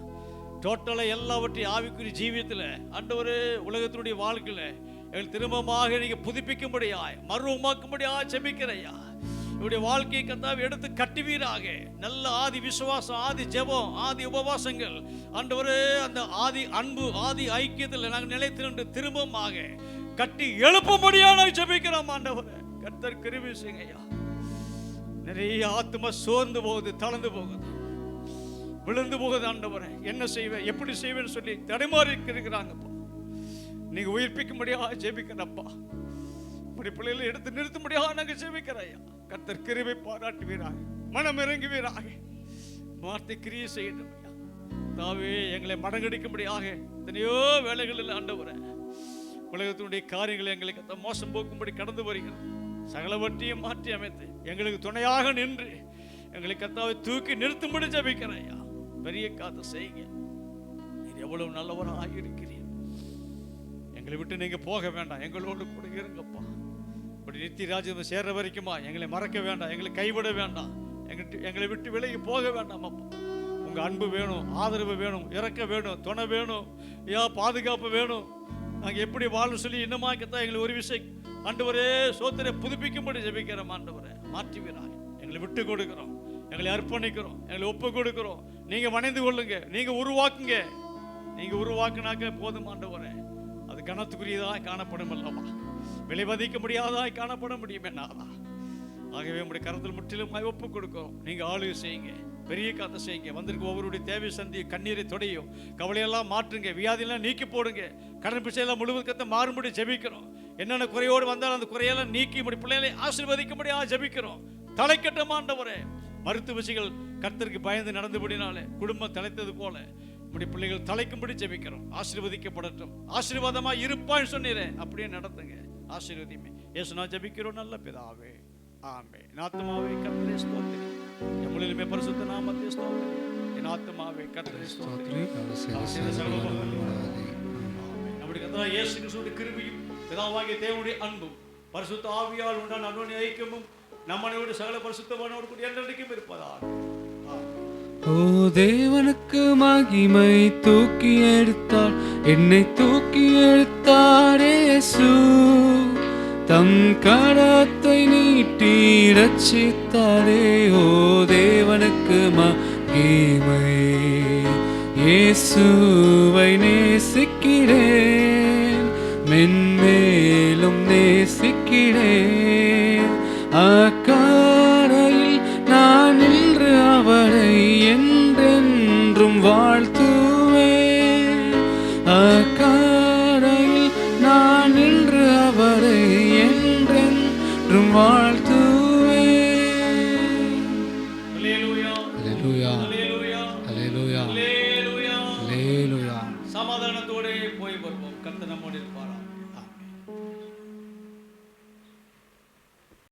டோட்டலாக எல்லாவற்றையும் ஆவிக்குரிய ஜீவியத்தில் ஆண்டவரே, உலகத்தினுடைய வாழ்க்கையில் எங்கள் திரும்பமாக நீங்கள் புதுப்பிக்கும்படியாய் மறுமாக்கும்படியாய் ஜெபிக்கிறையா. இவருடைய வாழ்க்கையை கர்த்தாவே எடுத்து கட்டுவீராக. நல்ல ஆதி விசுவாசம், ஆதி ஜெபம், ஆதி உபவாசங்கள் ஆண்டவரே, அந்த ஆதி அன்பு, ஆதி ஐக்கியத்தில் நாங்கள் நிலைத்திருந்து திரும்பமாக கட்டி எழுப்பும்படியா நாங்கள் ஜெபிக்கிறோம் ஆண்டவரே. கர்த்தர் கிருபை செய்யுங்கய்யா. நிறைய ஆத்மா சோர்ந்து போகுது, தளர்ந்து போகுது, விழுந்து போகுது ஆண்டவரே. என்ன செய்வேன், எப்படி செய்வேன்னு சொல்லி தடுமாறி இருக்கிறாங்கப்பா. நீங்க உயிர்ப்பிக்கும்படியா ஜெபிக்கிறப்பா. இப்படி பிள்ளைகளை எடுத்து நிறுத்தும்படியாக நாங்கள் ஜெபிக்கிறோம். கர்த்தர் கிருபை பாராட்டுவீராக, மனம் இறங்குவீராக, வார்த்தை கிரியை செய்யட்டும். தாவே, எங்களை மடங்கடிக்கும்படியாக எத்தனையோ வேலைகளில் ஆண்டவரே, உலகத்தினுடைய காரியங்களை எங்களுக்கு மோசம் போக்கும்படி கடந்து வருகிறோம். சகலவற்றையும் மாற்றி அமைத்து எங்களுக்கு துணையாக நின்று எங்களை கர்த்தாவை தூக்கி நிறுத்தும்படி ஜெபிக்கிறேன். பெரிய காத்த செய்யுங்க. நீர் எவ்வளவு நல்லவராக இருக்கிறீர். எங்களை விட்டு நீங்க போக வேண்டாம், எங்களோடு கூட இருங்கப்பா. இப்படி நித்திய ராஜ்யம் சேர்ற வரைக்குமா எங்களை மறக்க வேண்டாம், எங்களை கைவிட வேண்டாம், எங்களை விட்டு விலகி போக வேண்டாம் அப்பா. உங்க அன்பு வேணும், ஆதரவு வேணும், இறக்க வேணும், துணை வேணும், பாதுகாப்பு வேணும். நாங்கள் எப்படி வாழ சொல்லி இன்னமாக்கத்தான் எங்களை ஒரு விஷயம் ஆண்டவரே சோத்திரை புதுப்பிக்கும்படி ஜெபிக்கிறோம் ஆண்டவரே. மாற்றுவீராக. எங்களை விட்டு கொடுக்கிறோம், எங்களை அர்ப்பணிக்கிறோம், எங்களை ஒப்பு கொடுக்கிறோம். நீங்க வணைந்து கொள்ளுங்க, நீங்க உருவாக்குங்க. நீங்க உருவாக்குனாக்க போதும் ஆண்டவரே. அது கனத்துக்குரியதாக காணப்படும் அல்லவா, விலைமதிக்க முடியாதாய் காணப்பட முடியும் என்னாதா. ஆகவே உங்களுடைய கருத்தில் முற்றிலும் ஒப்பு கொடுக்கிறோம். நீங்க ஆளுகை செய்யுங்க, பெரிய காத்த செய்யுங்க. வந்திருக்க ஒவ்வொருடைய தேவை சந்தி, கண்ணீரை தொடையும், கவலையெல்லாம் மாற்றுங்க, வியாதியெல்லாம் நீக்கி போடுங்க. கடன் பிச்சையெல்லாம் முழுவதுக்கத்தை மாறும்படி ஜெபிக்கிறோம். என்னென்ன குறையோடு வந்தாலும் அந்த குறையெல்லாம் நீக்கி இப்படி பிள்ளைகளை ஆசீர்வதிக்கும்படியாக ஜெபிக்கிறோம். தலைக்கட்டும் ஆண்டவரே. மருத்துவச்சிகள் கர்த்தருக்கு பயந்து நடந்தபடினாலே குடும்பம் தலைத்தது போல இப்படி பிள்ளைகள் தலைக்கும்படி ஜெபிக்கிறோம். ஆசீர்வதிக்கப்படட்டும், ஆசீர்வாதமா இருப்பான்னு சொன்னீரேன், அப்படியே நடத்துங்க. ஆசீர்வதிமே இயேசுனா ஜெபிக்கிறோம் நல்ல பிதாவே, ஆமென். என் ஆத்துமாவே கர்த்தரை ஸ்தோத்திரி, எம்முளிலுமே பரிசுத்த நாமத்தை ஸ்தோத்திரி. என் ஆத்துமாவே கர்த்தரை ஸ்தோத்திரி. நம்முடைய கர்த்தராகிய இயேசு கிறிஸ்துவின் கிருபையும் பிதாவாகிய தேவனுடைய அன்பும் பரிசுத்த ஆவியால் உண்டான அன்பின் ஐக்கியமும் நம்மனோடு சகல பரிசுத்தவானோடு கூட என்றென்றைக்கும் இருப்பதாக. ஓ தேவனுக்கு மகிமை, தூக்கி எடுத்தார் என்னை, தூக்கி எடுத்தார் இயேசு. தம் கரத்தை நீட்டி ரட்சித்தாரே. ஓ தேவனுக்கு மகிமை, இயேசுவை